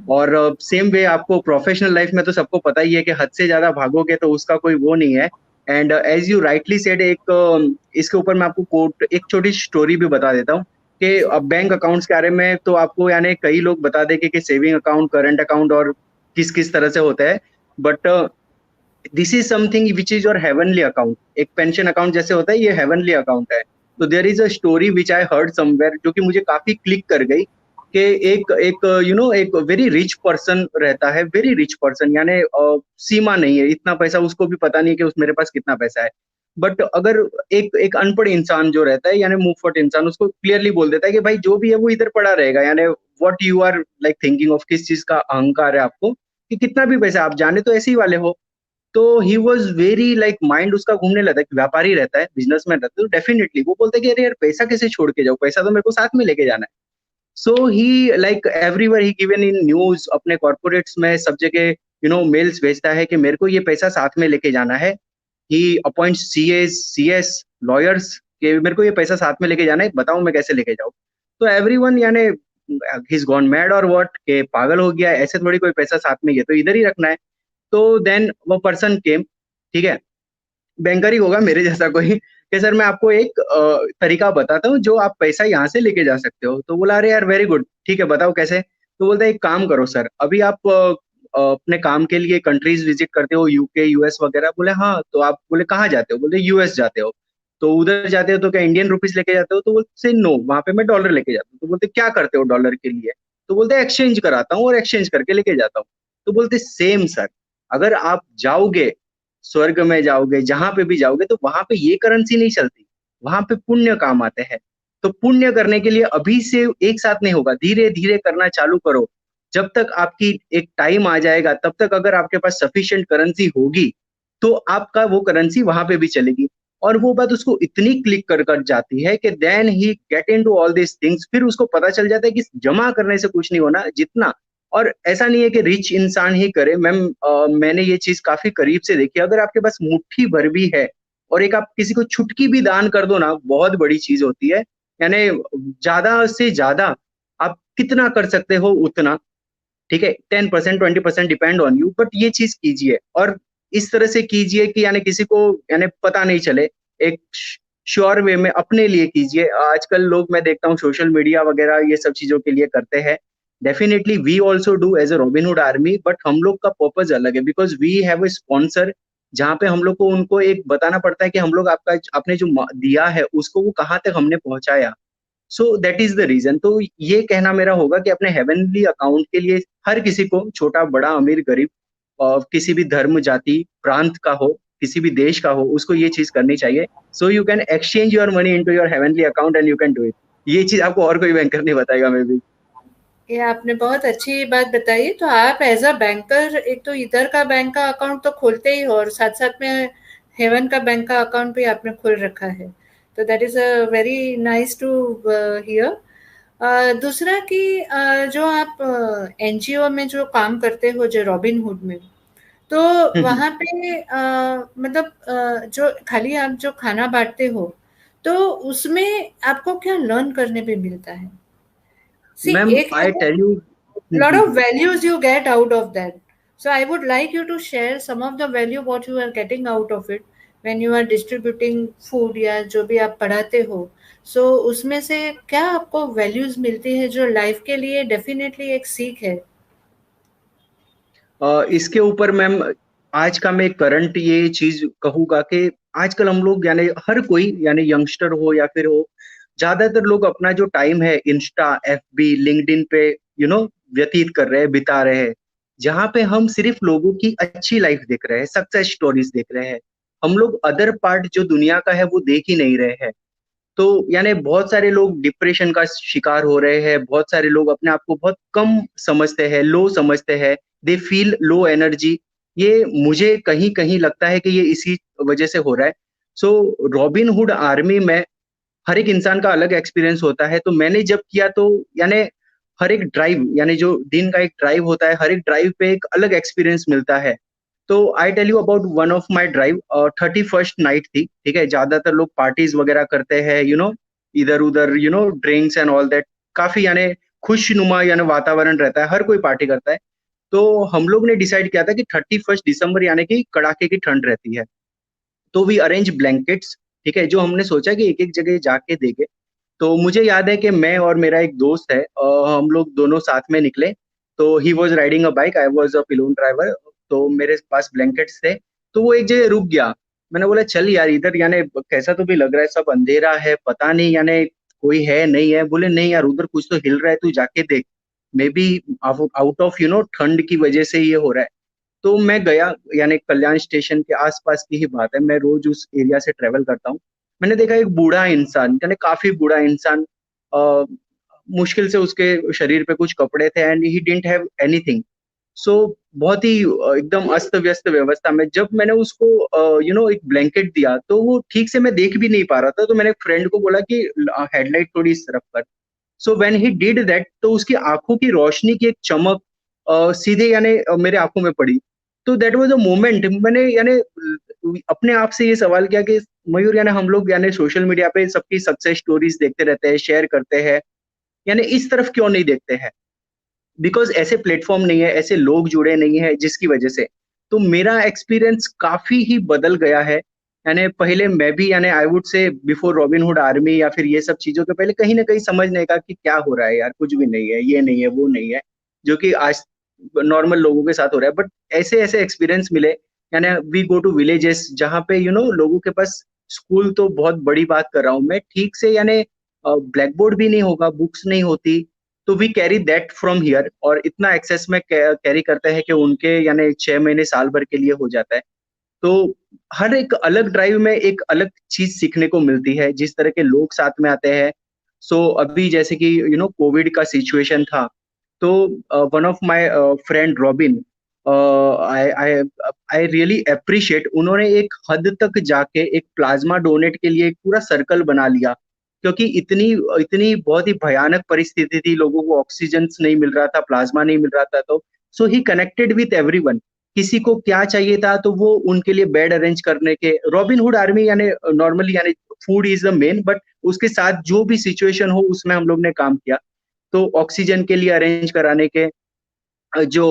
और सेम वे आपको प्रोफेशनल लाइफ में तो सबको पता ही है कि हद से ज्यादा भागोगे तो उसका कोई वो नहीं है। And as you rightly said, एक इसके ऊपर मैं आपको कोट एक छोटी स्टोरी भी बता देता हूँ कि बैंक अकाउंट्स के बारे में तो आपको यानी कई लोग बता देंगे कि सेविंग अकाउंट, करंट अकाउंट और किस किस तरह से होता है, but this is something which is your heavenly account. एक पेंशन अकाउंट जैसे होता है, ये हेवनली अकाउंट है। तो there is a story which I heard somewhere जो कि मुझे काफी क्लिक कर गई कि एक एक एक वेरी रिच पर्सन रहता है, वेरी रिच पर्सन, यानी सीमा नहीं है, इतना पैसा उसको भी पता नहीं कि उस मेरे पास कितना पैसा है। बट अगर एक एक अनपढ़ इंसान जो रहता है यानी मुंहफट इंसान, उसको क्लियरली बोल देता है कि भाई जो भी है वो इधर पड़ा रहेगा, यानी what you are like thinking of, किस चीज का अहंकार है आपको कि कितना भी पैसा आप जाने तो ऐसे ही वाले हो। तो he was very like mind उसका घूमने लगा कि व्यापारी रहता है, बिजनेसमैन रहता है, तो डेफिनेटली वो बोलता है कि अरे यार पैसा कैसे छोड़ के जाओ, पैसा तो मेरे को साथ में लेके जाना है। So he like everywhere he given in news, अपने कॉर्पोरेट्स में सब जगह मेल्स भेजता है कि मेरे को ये पैसा साथ में लेके जाना है। ही अपॉइंट्स CS लॉयर्स कि मेरे को ये पैसा साथ में लेके जाना है, बताओ मैं कैसे लेके जाऊँ। तो एवरीवन यानी ही इज गॉन मैड और व्हाट, के पागल हो गया, ऐसे थोड़ी कोई पैसा साथ में, ये तो इधर ही रखना है। तो देन वो पर्सन केम, ठीक है, बैंकर ही होगा मेरे जैसा कोई, कि सर मैं आपको एक तरीका बताता हूँ जो आप पैसा यहाँ से लेके जा सकते हो। तो बोला अरे यार वेरी गुड, ठीक है बताओ कैसे। तो बोलता है एक काम करो सर, अभी आप अपने काम के लिए कंट्रीज विजिट करते हो, UK US वगैरह। बोले हाँ। तो आप बोले कहाँ जाते हो? बोले US जाते हो। तो उधर जाते हो तो क्या इंडियन रुपीज लेके जाते हो, तो बोलते नो, वहां पे मैं डॉलर लेके जाता हूँ। तो बोलते क्या करते हो डॉलर के लिए, तो बोलते एक्सचेंज कराता हूँ और एक्सचेंज करके लेके जाता हूँ। तो बोलते सेम सर, अगर आप जाओगे स्वर्ग में जाओगे, जहां पे भी जाओगे, तो वहां पे ये करेंसी नहीं चलती, वहां पे पुण्य काम आते हैं। तो पुण्य करने के लिए अभी से एक साथ नहीं होगा, धीरे धीरे करना चालू करो। जब तक आपकी एक टाइम आ जाएगा, तब तक अगर आपके पास सफिशिएंट करेंसी होगी, तो आपका वो करेंसी वहां पे भी चलेगी। और वो बात उसको इतनी क्लिक कर कर जाती है कि then he get into all this things. फिर उसको पता चल जाता है कि जमा करने से कुछ नहीं होना, जितना, और ऐसा नहीं है कि रिच इंसान ही करे मैम, मैंने ये चीज काफी करीब से देखी। अगर आपके पास मुट्ठी भर भी है और एक आप किसी को चुटकी भी दान कर दो ना, बहुत बड़ी चीज होती है। यानी ज्यादा से ज्यादा आप कितना कर सकते हो उतना, ठीक है, 10% 20% डिपेंड ऑन यू, बट ये चीज कीजिए और इस तरह से कीजिए कि यानी किसी को यानी पता नहीं चले, एक श्योर वे में अपने लिए कीजिए। आजकल लोग मैं देखता हूँ सोशल मीडिया वगैरह ये सब चीजों के लिए करते हैं। Definitely we also do as a Robin Hood army, but हम लोग का पर्पज अलग है, because we have a sponsor, जहाँ पे हम लोग को उनको एक बताना पड़ता है कि हम लोग आपका आपने जो दिया है उसको वो कहाँ तक हमने पहुंचाया। So that is the reason. तो ये कहना मेरा होगा कि अपने हेवनली अकाउंट के लिए हर किसी को, छोटा बड़ा अमीर गरीब, किसी भी धर्म जाति प्रांत का हो, किसी भी देश का हो, उसको ये चीज करनी चाहिए। So you can exchange your money into your heavenly account and you can do it. ये चीज आपको और कोई बैंकर नहीं बताएगा मे बी। ये आपने बहुत अच्छी बात बताई। तो आप एज अ बैंकर एक तो इधर का बैंक का अकाउंट तो खोलते ही हो और साथ साथ में हेवन का बैंक का अकाउंट भी आपने खोल रखा है, तो that is a very nice to hear. दूसरा कि जो आप एनजीओ में जो काम करते हो, जो रॉबिन हुड में, तो वहां पे मतलब जो खाली आप जो खाना बांटते हो, तो उसमें आपको क्या लर्न करने पे मिलता है? See, मैम एक I tell you, lot of values you get out of that. So I would like you to share some of the value what you are getting out of it when you are distributing food या जो भी आप पढ़ाते हो. So उसमें से क्या आपको values मिलती है जो लाइफ के लिए डेफिनेटली एक सीख है? इसके ऊपर मैम आज का मैं करंट ये चीज कहूंगा कि आजकल हम लोग यानी हर कोई, यानी यंगस्टर हो या फिर हो, ज्यादातर लोग अपना जो टाइम है इंस्टा एफबी लिंक्डइन पे व्यतीत कर रहे हैं, बिता रहे हैं, जहाँ पे हम सिर्फ लोगों की अच्छी लाइफ देख रहे हैं, सक्सेस स्टोरीज देख रहे हैं। हम लोग अदर पार्ट जो दुनिया का है वो देख ही नहीं रहे हैं। तो यानी बहुत सारे लोग डिप्रेशन का शिकार हो रहे हैं, बहुत सारे लोग अपने आप को बहुत कम समझते हैं, लो समझते हैं, दे फील लो एनर्जी। ये मुझे कहीं कहीं लगता है कि ये इसी वजह से हो रहा है। सो रॉबिन हुड आर्मी में हर एक इंसान का अलग एक्सपीरियंस होता है। तो मैंने जब किया तो यानी हर एक ड्राइव, यानी जो दिन का एक ड्राइव होता है, हर एक ड्राइव पे एक अलग एक्सपीरियंस मिलता है। तो I tell you about one of my drive, 31st night थी, ठीक है। ज्यादातर लोग पार्टीज वगैरह करते हैं, इधर उधर, ड्रिंक्स एंड ऑल दैट, काफी यानी खुशनुमा यानी वातावरण रहता है, हर कोई पार्टी करता है। तो हम लोग ने डिसाइड किया था कि 31 दिसंबर यानी कि कड़ाके की ठंड रहती है, तो वी अरेंज ब्लैंकेट्स, ठीक है, जो हमने सोचा कि एक एक जगह जाके देंगे। तो मुझे याद है कि मैं और मेरा एक दोस्त है, हम लोग दोनों साथ में निकले। तो he was riding a bike, I was a pillion driver. तो मेरे पास ब्लैंकेट्स थे, तो वो एक जगह रुक गया। मैंने बोला चल यार, इधर यानी कैसा तो भी लग रहा है, सब अंधेरा है, पता नहीं यानी कोई है नहीं है। बोले नहीं यार, उधर कुछ तो हिल रहा है, तू जाके देख, मे बी आउट ऑफ ठंड की वजह से ये हो रहा है। तो मैं गया, यानी कल्याण स्टेशन के आसपास की ही बात है, मैं रोज उस एरिया से ट्रेवल करता हूँ। मैंने देखा एक बूढ़ा इंसान, यानी काफी बूढ़ा इंसान, मुश्किल से उसके शरीर पे कुछ कपड़े थे and he didn't have anything. So बहुत ही एकदम अस्त व्यस्त व्यवस्था में जब मैंने उसको एक ब्लैंकेट दिया, तो वो ठीक से मैं देख भी नहीं पा रहा था। तो मैंने एक फ्रेंड को बोला कि हेडलाइट थोड़ी इस तरफ कर। So when he did that, तो उसकी आंखों की रोशनी की एक चमक सीधे यानी मेरे आंखों में पड़ी। तो दैट वाज अ मोमेंट। मैंने यानी अपने आप से ये सवाल किया कि मयूर, यानी हम लोग यानी सोशल मीडिया पे सबकी सक्सेस स्टोरीज देखते रहते हैं, शेयर करते हैं, यानी इस तरफ क्यों नहीं देखते हैं? बिकॉज ऐसे प्लेटफॉर्म नहीं है, ऐसे लोग जुड़े नहीं है, जिसकी वजह से तो मेरा एक्सपीरियंस काफी ही बदल गया है। यानी पहले मैं भी, यानी I would say before Robin Hood army या फिर ये सब चीजों के पहले कहीं ना कहीं समझने का कि क्या हो रहा है यार, कुछ भी नहीं है, ये नहीं है, वो नहीं है, जो कि आज नॉर्मल लोगों के साथ हो रहा है। बट ऐसे ऐसे एक्सपीरियंस मिले, यानी वी गो टू विलेजेस जहाँ पे लोगों के पास स्कूल तो बहुत बड़ी बात कर रहा हूँ मैं, ठीक से यानी ब्लैक बोर्ड भी नहीं होगा, बुक्स नहीं होती, तो we carry that from here, और इतना एक्सेस में कैरी करते हैं कि उनके यानी 6 महीने साल भर के लिए हो जाता है। तो हर एक अलग ड्राइव में एक अलग चीज सीखने को मिलती है, जिस तरह के लोग साथ में आते हैं। सो अभी जैसे कि कोविड का सिचुएशन था, तो one of my friend robin, I I I really appreciate, उन्होंने एक हद तक जाके एक प्लाज्मा डोनेट के लिए एक पूरा सर्कल बना लिया, क्योंकि इतनी इतनी बहुत ही भयानक परिस्थिति थी, लोगों को ऑक्सीजन नहीं मिल रहा था, प्लाज्मा नहीं मिल रहा था, तो सो ही कनेक्टेड विथ एवरीवन। किसी को क्या चाहिए था तो वो उनके लिए बेड अरेंज करने के, रॉबिन हुड आर्मी यानी नॉर्मली यानी food is the main, but उसके साथ जो भी सिचुएशन हो उसमें हम लोग ने काम किया। तो ऑक्सीजन के लिए अरेंज कराने के, जो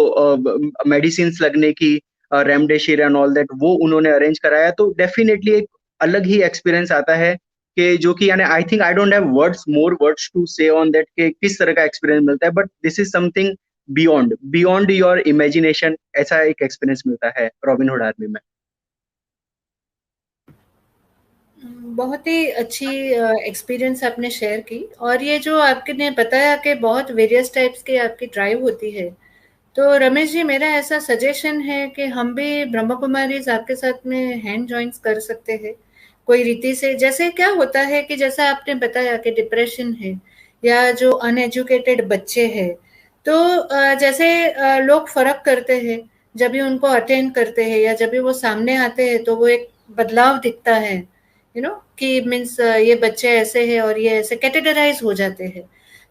मेडिसिन लगने की, रेमडेसिविर एंड ऑल दैट, वो उन्होंने अरेंज कराया। तो डेफिनेटली एक अलग ही एक्सपीरियंस आता है, कि जो कि यानी I think I don't have words, more words to say on that, कि किस तरह का एक्सपीरियंस मिलता है, but this is something beyond beyond your imagination, ऐसा एक एक्सपीरियंस मिलता है रॉबिन हुड आर्मी में। बहुत ही अच्छी एक्सपीरियंस आपने शेयर की, और ये जो आपने बताया कि बहुत वेरियस टाइप्स की आपकी ड्राइव होती है, तो रमेश जी मेरा ऐसा सजेशन है कि हम भी ब्रह्म कुमारीज आपके साथ में हैंड जॉइंस कर सकते हैं कोई रीति से। जैसे क्या होता है कि जैसा आपने बताया कि डिप्रेशन है या जो अनएजुकेटेड बच्चे हैं, तो जैसे लोग फर्क करते हैं जब भी उनको अटेंड करते हैं या जब भी वो सामने आते हैं, तो वो एक बदलाव दिखता है, कि मीन्स ये बच्चे ऐसे हैं और ये ऐसे कैटेगराइज हो जाते हैं।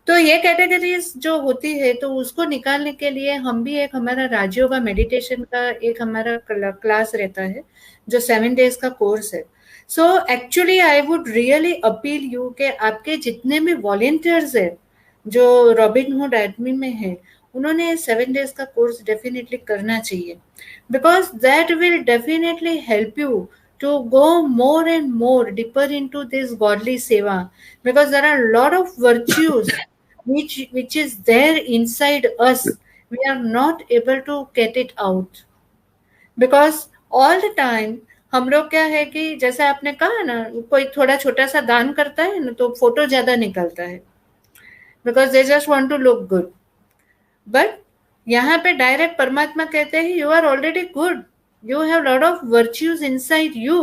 तो ये कैटेगरीज जो होती है, तो उसको निकालने के लिए हम भी एक हमारा राजयोगा मेडिटेशन का एक हमारा क्लास रहता है, जो 7 days का कोर्स है। So actually I would really appeal you कि आपके जितने भी वॉलेंटियर्स है जो रॉबिन हुड आर्मी में है, उन्होंने 7 days का कोर्स डेफिनेटली करना चाहिए, because that will definitely help you to go more and more deeper into this godly seva, because there are a lot of virtues which is there inside us. We are not able to get it out, because all the time हम लोग क्या है कि जैसे आपने कहा ना, कोई थोड़ा छोटा सा दान करता है ना तो फोटो ज्यादा निकलता है, because they just want to look good. But यहाँ पे डायरेक्ट परमात्मा कहते हैं you are already good, you have lot of virtues inside you,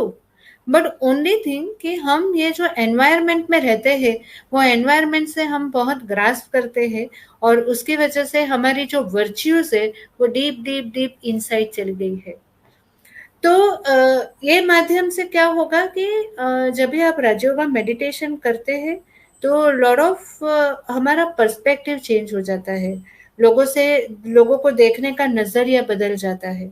but only thing कि हम ये जो एनवायरमेंट में रहते हैं, वो एनवायरमेंट से हम बहुत ग्रास्प करते हैं, और उसकी वजह से हमारी जो वर्च्यूज है वो डीप डीप डीप इनसाइड चली गई है। तो ये माध्यम से क्या होगा कि जब भी आप राजयोगा मेडिटेशन करते हैं, तो लॉट ऑफ हमारा पर्सपेक्टिव चेंज हो जाता है, लोगों को देखने का नजरिया बदल जाता है,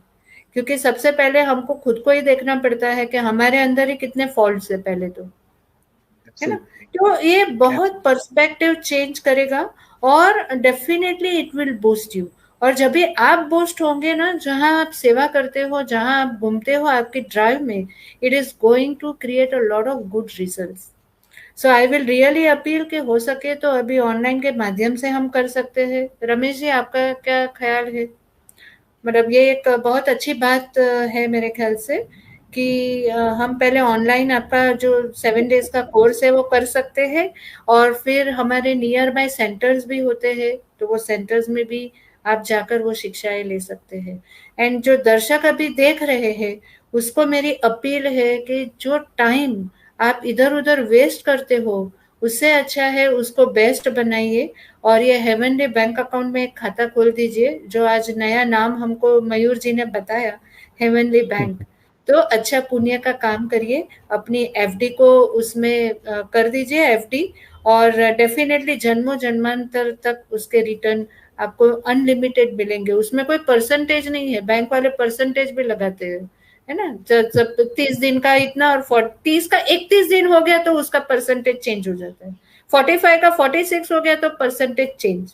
क्योंकि सबसे पहले हमको खुद को ही देखना पड़ता है कि हमारे अंदर ही कितने फॉल्ट्स है पहले तो, है ना। तो ये बहुत पर्सपेक्टिव चेंज करेगा, और definitely it will boost you. और जब भी आप बूस्ट होंगे ना, जहां आप सेवा करते हो, जहां आप घूमते हो आपकी ड्राइव में, it is going to create a lot of good results. So I will really appeal कि हो सके तो अभी ऑनलाइन के माध्यम से हम कर सकते हैं। रमेश जी आपका क्या ख्याल है? मतलब ये एक बहुत अच्छी बात है मेरे ख्याल से, कि हम पहले ऑनलाइन आपका जो 7 days का कोर्स है वो कर सकते हैं, और फिर हमारे नियर बाय सेंटर्स भी होते हैं, तो वो सेंटर्स में भी आप जाकर वो शिक्षाएं ले सकते हैं। एंड जो दर्शक अभी देख रहे हैं, उसको मेरी अपील है कि जो टाइम आप इधर उधर वेस्ट करते हो, उससे अच्छा है उसको बेस्ट बनाइए, और ये हेवनली बैंक अकाउंट में एक खाता खोल दीजिए, जो आज नया नाम हमको मयूर जी ने बताया, हेवनली बैंक। तो अच्छा पुण्य का काम करिए, अपनी एफडी को उसमें कर दीजिए एफडी, और डेफिनेटली जन्मों जन्मांतर तक उसके रिटर्न आपको अनलिमिटेड मिलेंगे। उसमें कोई परसेंटेज नहीं है, बैंक वाले परसेंटेज भी लगाते हैं, है ना। जब 30 दिन का इतना और 30 का 31 दिन हो गया तो उसका परसेंटेज चेंज हो जाता है, 45 का 46 हो गया तो परसेंटेज चेंज।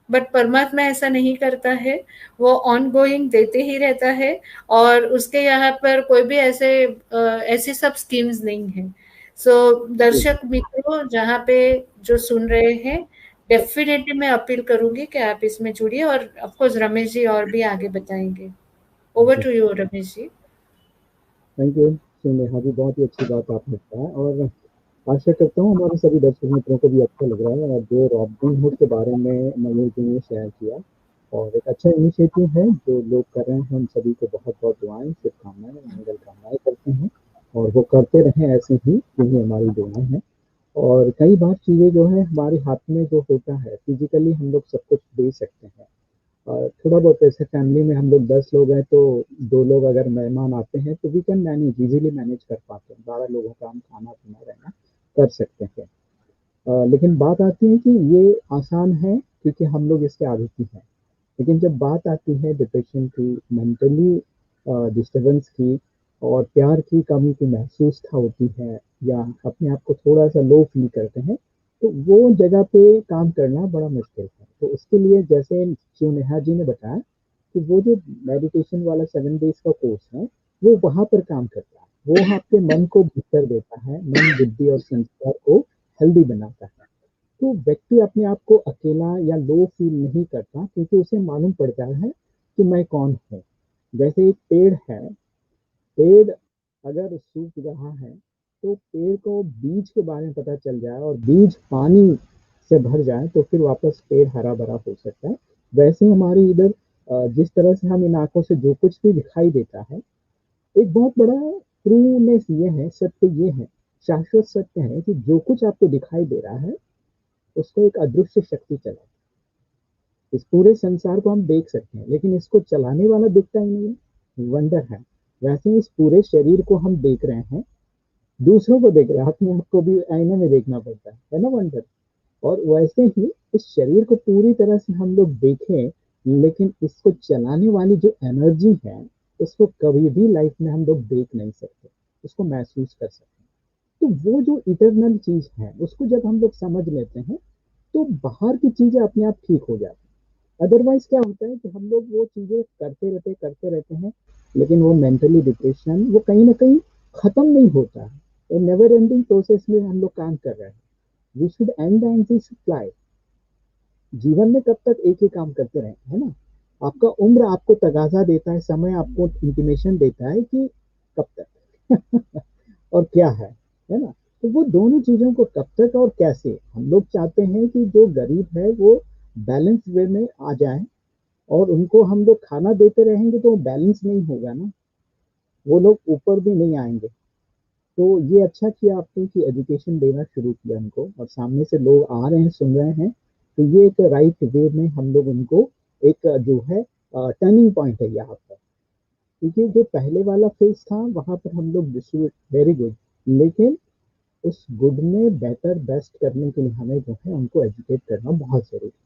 बट परमात्मा ऐसा नहीं करता है, वो ऑन गोइंग देते ही रहता है, और उसके यहाँ पर कोई भी ऐसी सब स्कीम्स नहीं है। सो दर्शक मित्रों जहाँ पे जो सुन रहे हैं, डेफिनेटली मैं अपील करूंगी कि आप इसमें जुड़िए, और ऑफकोर्स रमेश जी और भी आगे बताएंगे। Over to you Ramesh ji. Thank you. तो नेहा जी, बहुत ही अच्छी बात आपने बताया और आशा करता हूँ हमारे सभी दर्शक मित्रों को भी अच्छा लग रहा है। और जो रॉबिन हुड के बारे में मयूर जी ने शेयर किया और एक अच्छा इनिशिएटिव है जो लोग कर रहे हैं, हम सभी को बहुत बहुत दुआएं, शुभकामनाएं, मंगल कामनाएं करते हैं और वो करते रहें ऐसे ही, यही हमारी दुआएं हैं। और कई बार चीज़ें जो है हमारे हाथ में जो होता है, फिजिकली हम लोग सब कुछ दे सकते हैं और थोड़ा बहुत ऐसे फैमिली में हम लोग 10 लोग हैं तो 2 लोग अगर मेहमान आते हैं तो we can manage, easily manage कर पाते हैं, 12 लोगों का हम खाना पीना रहना कर सकते हैं। लेकिन बात आती है कि ये आसान है क्योंकि हम लोग इसके आदती हैं। लेकिन जब बात आती है डिप्रेशन की, मेंटली डिस्टर्बेंस की और प्यार की कमी की महसूसता होती है या अपने आप को थोड़ा सा लो फील करते हैं, तो वो जगह पे काम करना बड़ा मुश्किल है। तो उसके लिए जैसे जो नेहा जी ने बताया कि वो जो मेडिटेशन वाला 7 डेज का कोर्स है, वो वहाँ पर काम करता है। वो आपके मन को बेहतर देता है, मन, बुद्धि और संस्कार को हेल्दी बनाता है। तो व्यक्ति अपने आप को अकेला या लो फील नहीं करता क्योंकि उसे मालूम पड़ता है कि मैं कौन हूँ। जैसे एक पेड़ है, पेड़ अगर सूख रहा है तो पेड़ को बीज के बारे में पता चल जाए और बीज पानी से भर जाए तो फिर वापस पेड़ हरा भरा हो सकता है। वैसे ही हमारे इधर जिस तरह से हम इन आंखों से जो कुछ भी दिखाई देता है, एक बहुत बड़ा ट्रूनेस ये है, सत्य ये है, शाश्वत सत्य है कि जो कुछ आपको दिखाई दे रहा है उसको एक अदृश्य शक्ति चलाती है। इस पूरे संसार को हम देख सकते हैं लेकिन इसको चलाने वाला दिखता ही नहीं है, वंडर है। वैसे ही इस पूरे शरीर को हम देख रहे हैं, दूसरों को देख रहे हैं, अपने आप को भी आईने में देखना पड़ता है ना, वंडर। और वैसे ही इस शरीर को पूरी तरह से हम लोग देखें लेकिन इसको चलाने वाली जो एनर्जी है उसको कभी भी लाइफ में हम लोग देख नहीं सकते, उसको महसूस कर सकते हैं। तो वो जो इटरनल चीज है उसको जब हम लोग समझ लेते हैं तो बाहर की चीजें अपने आप ठीक हो जाती हैं। अदरवाइज क्या होता है कि हम लोग वो चीजें करते रहते हैं लेकिन वो मेंटली डिप्रेशन वो कहीं ना कहीं खत्म नहीं होता है। वो नेवर एंडिंग प्रोसेस में हम लोग काम कर रहे हैं। We should and and we should fly. जीवन में कब तक एक ही काम करते रहे, है ना। आपका उम्र आपको तगाजा देता है, समय आपको इंटीमेशन देता है कि कब तक और क्या है ना। तो वो दोनों चीजों को कब तक और कैसे हम लोग चाहते हैं कि जो गरीब है वो बैलेंस वे में आ जाए और उनको हम लोग खाना देते रहेंगे तो बैलेंस नहीं होगा ना, वो लोग ऊपर भी नहीं आएंगे। तो ये अच्छा किया आपने कि एजुकेशन देना शुरू किया उनको और सामने से लोग आ रहे हैं, सुन रहे हैं, तो ये एक राइट वे में हम लोग उनको एक जो है टर्निंग पॉइंट है यहाँ पर। क्योंकि जो पहले वाला फेज था वहां पर हम लोग वेरी गुड, लेकिन उस गुड में बेटर बेस्ट करने के लिए हमें जो है उनको एजुकेट करना बहुत जरूरी है।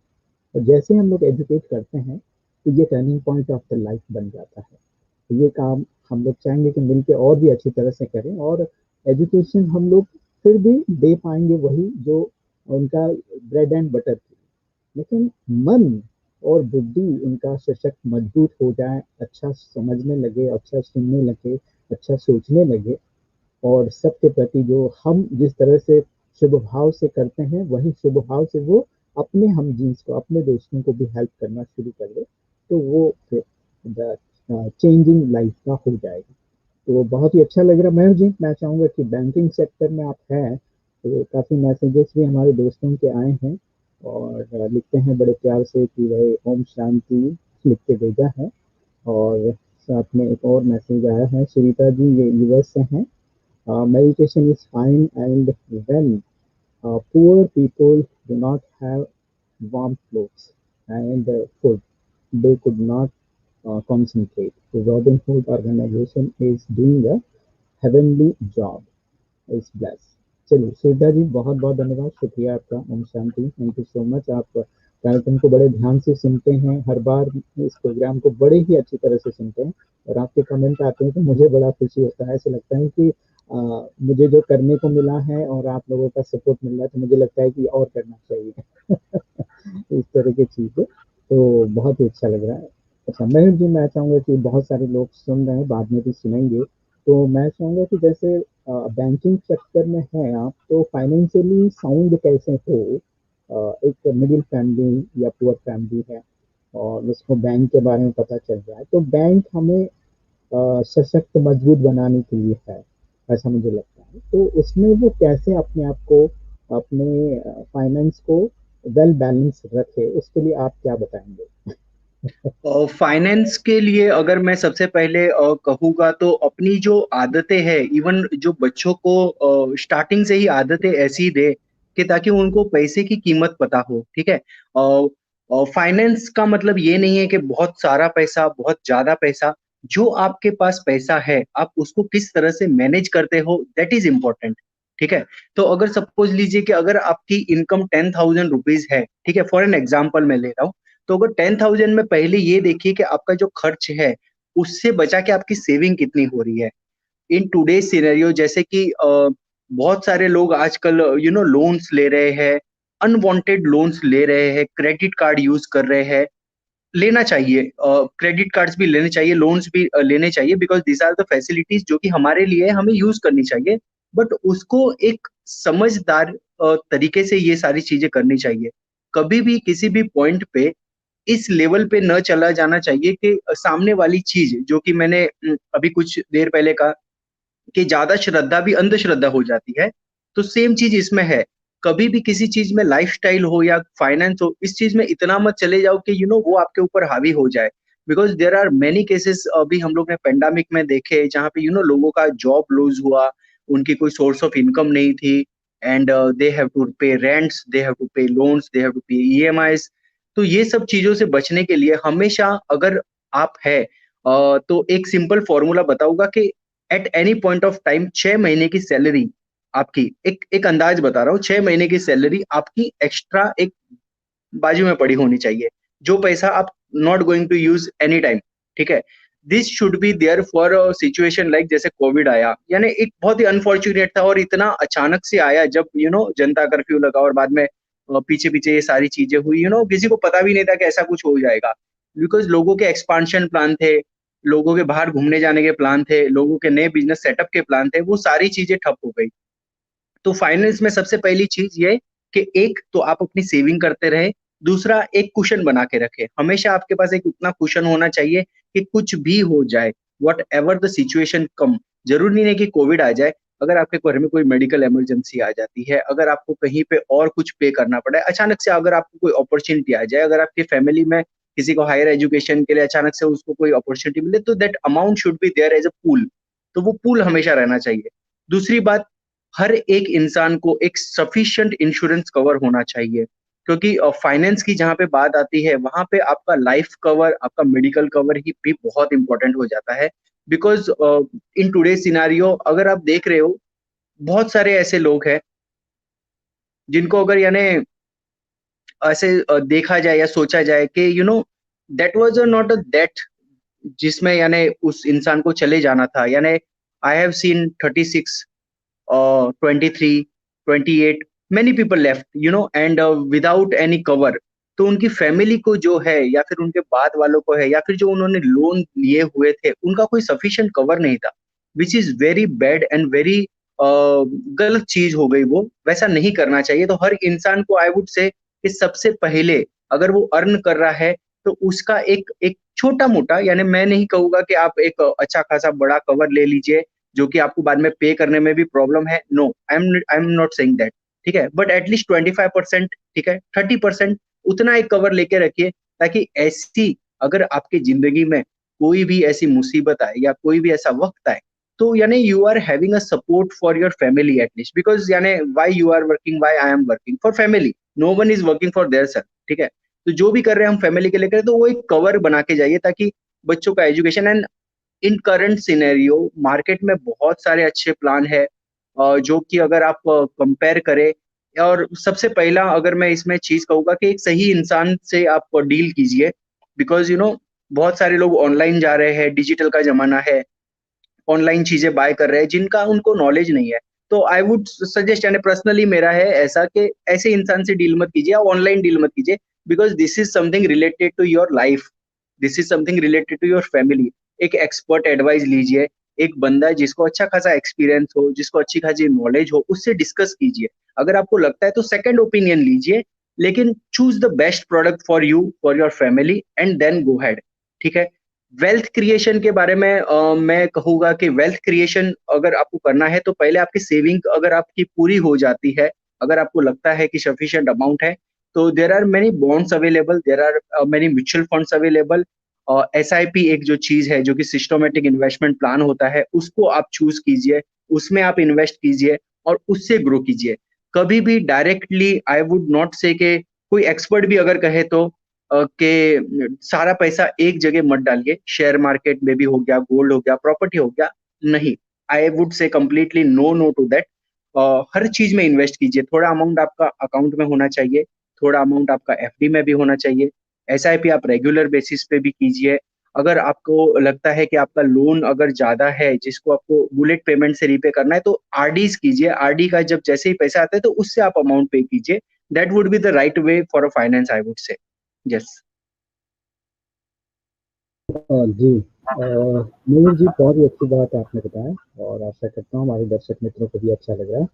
और जैसे हम लोग एजुकेट करते हैं तो ये turning point of the life बन जाता है। तो ये काम हम लोग चाहेंगे कि मिलके और भी अच्छी तरह से करें और एजुकेशन हम लोग फिर भी दे पाएंगे वही जो उनका ब्रेड एंड बटर थी, लेकिन मन और बुद्धि उनका सशक्त मजबूत हो जाए, अच्छा समझने लगे, अच्छा सुनने लगे, अच्छा सोचने लगे और सबके प्रति जो हम जिस तरह से शुभ भाव से करते हैं वही शुभ भाव से वो अपने हम जीन्स को, अपने दोस्तों को भी हेल्प करना शुरू कर दे, तो वो फिर चेंजिंग लाइफ का हो जाएगा। तो बहुत ही अच्छा लग रहा है मयूर जी। मैं चाहूँगा कि बैंकिंग सेक्टर में आप हैं तो काफ़ी मैसेजेस भी हमारे दोस्तों के आए हैं और लिखते हैं बड़े प्यार से कि भाई ओम शांति लिख के भेजा है। और साथ में एक और मैसेज आया है, सुनीता जी ये यूएस से हैं। Meditation is fine and when poor people do not have warm clothes and food, they could not concentrate. The Robin Hood organization is doing a heavenly job. Is blessed. चलिए श्वेता जी, बहुत बहुत धन्यवाद, शुक्रिया आपका। Om Shanti, thank you so much. आप कार्यक्रम को बड़े ध्यान से सुनते हैं, हर बार इस प्रोग्राम को बड़े ही अच्छी तरह से सुनते हैं और आपके कमेंट आते हैं तो मुझे बड़ा खुशी होता है। ऐसा लगता है कि मुझे जो करने को मिला है और आप लोगों का सपोर्ट मिल रहा है तो मुझे लगता है कि और करना चाहिए इस तरह की चीज़ें, तो बहुत ही अच्छा लग रहा है। अच्छा महेश जी, मैं चाहूँगा कि बहुत सारे लोग सुन रहे हैं, बाद में भी सुनेंगे, तो मैं चाहूँगा कि जैसे बैंकिंग सेक्टर में है आप, तो फाइनेंशियली साउंड कैसे हो, एक मिडिल फैमिली या पुअर फैमिली है और उसको बैंक के बारे में पता चल रहा है, तो बैंक हमें सशक्त मजबूत बनाने के लिए है। ऐसा मुझे लगता है। तो उसमें वो कैसे अपने आप को, अपने फाइनेंस को वेल बैलेंस रखे, उसके लिए आप क्या बताएंगे? फाइनेंस के लिए अगर मैं सबसे पहले कहूँगा तो अपनी जो आदतें हैं, इवन जो बच्चों को स्टार्टिंग से ही आदतें ऐसी दे कि ताकि उनको पैसे की कीमत पता हो, ठीक है। फाइनेंस का मतलब ये नहीं है कि बहुत सारा पैसा, बहुत ज्यादा पैसा। जो आपके पास पैसा है आप उसको किस तरह से मैनेज करते हो, दैट इज इम्पोर्टेंट, ठीक है। तो अगर सपोज लीजिए कि अगर आपकी इनकम 10,000 रुपीज है, ठीक है, फॉर एन एग्जाम्पल मैं ले रहा हूँ, तो अगर 10,000 में पहले ये देखिए कि आपका जो खर्च है उससे बचा के आपकी सेविंग कितनी हो रही है। इन टुडे सिनेरियो जैसे कि बहुत सारे लोग आजकल लोन्स ले रहे हैं, अनवांटेड लोन्स ले रहे हैं, क्रेडिट कार्ड यूज कर रहे हैं। लेना चाहिए, क्रेडिट कार्ड्स भी लेने चाहिए, लोन्स भी लेने चाहिए, because this are the facilities जो कि हमारे लिए हमें यूज करनी चाहिए। बट उसको एक समझदार तरीके से ये सारी चीजें करनी चाहिए। कभी भी किसी भी पॉइंट पे इस लेवल पे न चला जाना चाहिए कि सामने वाली चीज जो कि मैंने अभी कुछ देर पहले कहा कि ज्यादा श्रद्धा भी अंधश्रद्धा हो जाती है। तो सेम चीज इसमें है। कभी भी किसी चीज में लाइफस्टाइल हो या फाइनेंस हो, इस चीज में इतना मत चले जाओ कि वो आपके ऊपर हावी हो जाए। Because there are many cases अभी हम लोग ने पेंडेमिक में देखे जहाँ पे लोगों का जॉब लूज हुआ, उनकी कोई सोर्स ऑफ इनकम नहीं थी, एंड दे हैव टू पे रेंट्स, दे हैव टू पे लोन्स, दे हैव टू पे ईएमआईज। तो ये सब चीजों से बचने के लिए हमेशा अगर आप है तो एक सिंपल फॉर्मूला बताऊंगा कि at any point of time 6 महीने की सैलरी आपकी, एक एक अंदाज बता रहा हूँ, 6 महीने की सैलरी आपकी एक्स्ट्रा एक बाजू में पड़ी होनी चाहिए, जो पैसा आप not going to use any time, ठीक है। This should be there for situation like जैसे कोविड आया, यानी एक बहुत ही अनफॉर्चुनेट था और इतना अचानक से आया जब जनता कर्फ्यू लगा और बाद में पीछे पीछे ये सारी चीजें हुई, किसी को पता भी नहीं था कि ऐसा कुछ हो जाएगा। बिकॉज लोगों के एक्सपांशन प्लान थे, लोगों के बाहर घूमने जाने के प्लान थे, लोगों के नए बिजनेस सेटअप के प्लान थे, वो सारी चीजें ठप हो गई। तो फाइनेंस में सबसे पहली चीज ये कि एक तो आप अपनी सेविंग करते रहे, दूसरा एक कुशन बना के रखे। हमेशा आपके पास एक उतना कुशन होना चाहिए कि कुछ भी हो जाए, वट एवर द सिचुएशन कम। जरूरी नहीं है कि कोविड आ जाए, अगर आपके घर में कोई मेडिकल इमरजेंसी आ जाती है, अगर आपको कहीं पे और कुछ पे करना पड़ा है अचानक से, अगर आपको कोई अपॉर्चुनिटी आ जाए, अगर आपकी फैमिली में किसी को हायर एजुकेशन के लिए अचानक से उसको कोई अपॉर्चुनिटी मिले, तो that amount should be there as a pool. तो वो पूल हमेशा रहना चाहिए। दूसरी बात, हर एक इंसान को एक सफिशिएंट इंश्योरेंस कवर होना चाहिए, क्योंकि फाइनेंस की जहां पे बात आती है वहां पे आपका लाइफ कवर, आपका मेडिकल कवर ही भी बहुत इंपॉर्टेंट हो जाता है। बिकॉज इन टुडे सिनारियो अगर आप देख रहे हो, बहुत सारे ऐसे लोग हैं जिनको अगर यानी ऐसे देखा जाए या सोचा जाए कि that was not a that जिसमें यानी उस इंसान को चले जाना था। यानी I have seen 36 23 28 many people left, and without any cover। तो उनकी फैमिली को जो है या फिर उनके बाद वालों को है या फिर जो उन्होंने लोन लिए हुए थे उनका कोई सफिशिएंट कवर नहीं था, which is very bad and very गलत चीज हो गई। वो वैसा नहीं करना चाहिए। तो हर इंसान को आई वुड से कि सबसे पहले अगर वो अर्न कर रहा है तो उसका एक एक छोटा मोटा, यानी मैं नहीं कहूंगा कि आप एक अच्छा खासा बड़ा कवर ले लीजिए जो कि आपको बाद में पे करने में भी प्रॉब्लम है। No, I am not saying that, ठीक है। बट एटलीस्ट 25%, ठीक है, 30% उतना एक कवर लेके रखिए, ताकि ऐसी अगर आपकी जिंदगी में कोई भी ऐसी मुसीबत आए या कोई भी ऐसा वक्त आए, तो यानी you are having a support for your family at least. Because यानी why you are working, why I am working for family, no one is working for their self, ठीक है। तो जो भी कर रहे हैं हम फैमिली के लिए करें, तो वो एक कवर बना के जाइए ताकि बच्चों का education and in current scenario market में बहुत सारे अच्छे प्लान है जो कि अगर आप कंपेयर करें। और सबसे पहला अगर मैं इसमें चीज कहूंगा कि एक सही इंसान से आप डील कीजिए। बिकॉज बहुत सारे लोग ऑनलाइन जा रहे हैं, डिजिटल का जमाना है, ऑनलाइन चीजें बाय कर रहे हैं जिनका उनको नॉलेज नहीं है। तो आई वुड सजेस्ट, यानी पर्सनली मेरा है ऐसा कि ऐसे इंसान से डील मत कीजिए, ऑनलाइन डील मत कीजिए। Because this is something related to your life, this is something related to your family. एक एक्सपर्ट एडवाइस लीजिए, एक बंदा जिसको अच्छा खासा एक्सपीरियंस हो, जिसको अच्छी खासी नॉलेज हो, उससे डिस्कस कीजिए। अगर आपको लगता है तो सेकंड ओपिनियन लीजिए, लेकिन choose the best product for you, for your family, and then go head, ठीक है। वेल्थ क्रिएशन के बारे में मैं कहूँगा कि वेल्थ क्रिएशन अगर आपको करना है तो पहले आपकी सेविंग अगर आपकी पूरी हो जाती है, अगर आपको लगता है कि सफिशिएंट अमाउंट है, तो there are many bonds available, there are many mutual funds available. SIP एक जो चीज है जो कि सिस्टमेटिक इन्वेस्टमेंट प्लान होता है, उसको आप चूज कीजिए, उसमें आप इन्वेस्ट कीजिए और उससे ग्रो कीजिए। कभी भी डायरेक्टली आई वुड नॉट से कि कोई एक्सपर्ट भी अगर कहे तो कि सारा पैसा एक जगह मत डालिए, शेयर मार्केट में भी हो गया, गोल्ड हो गया, प्रॉपर्टी हो गया, नहीं, I would say completely no no to that. हर चीज में इन्वेस्ट कीजिए, थोड़ा अमाउंट आपका अकाउंट में होना चाहिए, थोड़ा अमाउंट आपका एफडी में भी होना चाहिए, एसआईपी आप रेगुलर बेसिस पे भी कीजिए। अगर आपको लगता है कि आपका लोन अगर ज्यादा है जिसको आपको बुलेट पेमेंट से रीपे करना है, तो आरडीज कीजिए, आरडी का जब जैसे ही पैसा आता है तो उससे आप अमाउंट पे कीजिए। That would be the right way for a finance, I would say. Yes जी मयूर जी, बहुत ही अच्छी बात आपने बताया और आशा करता हूँ हमारे दर्शक मित्रों को भी अच्छा लग रहा है।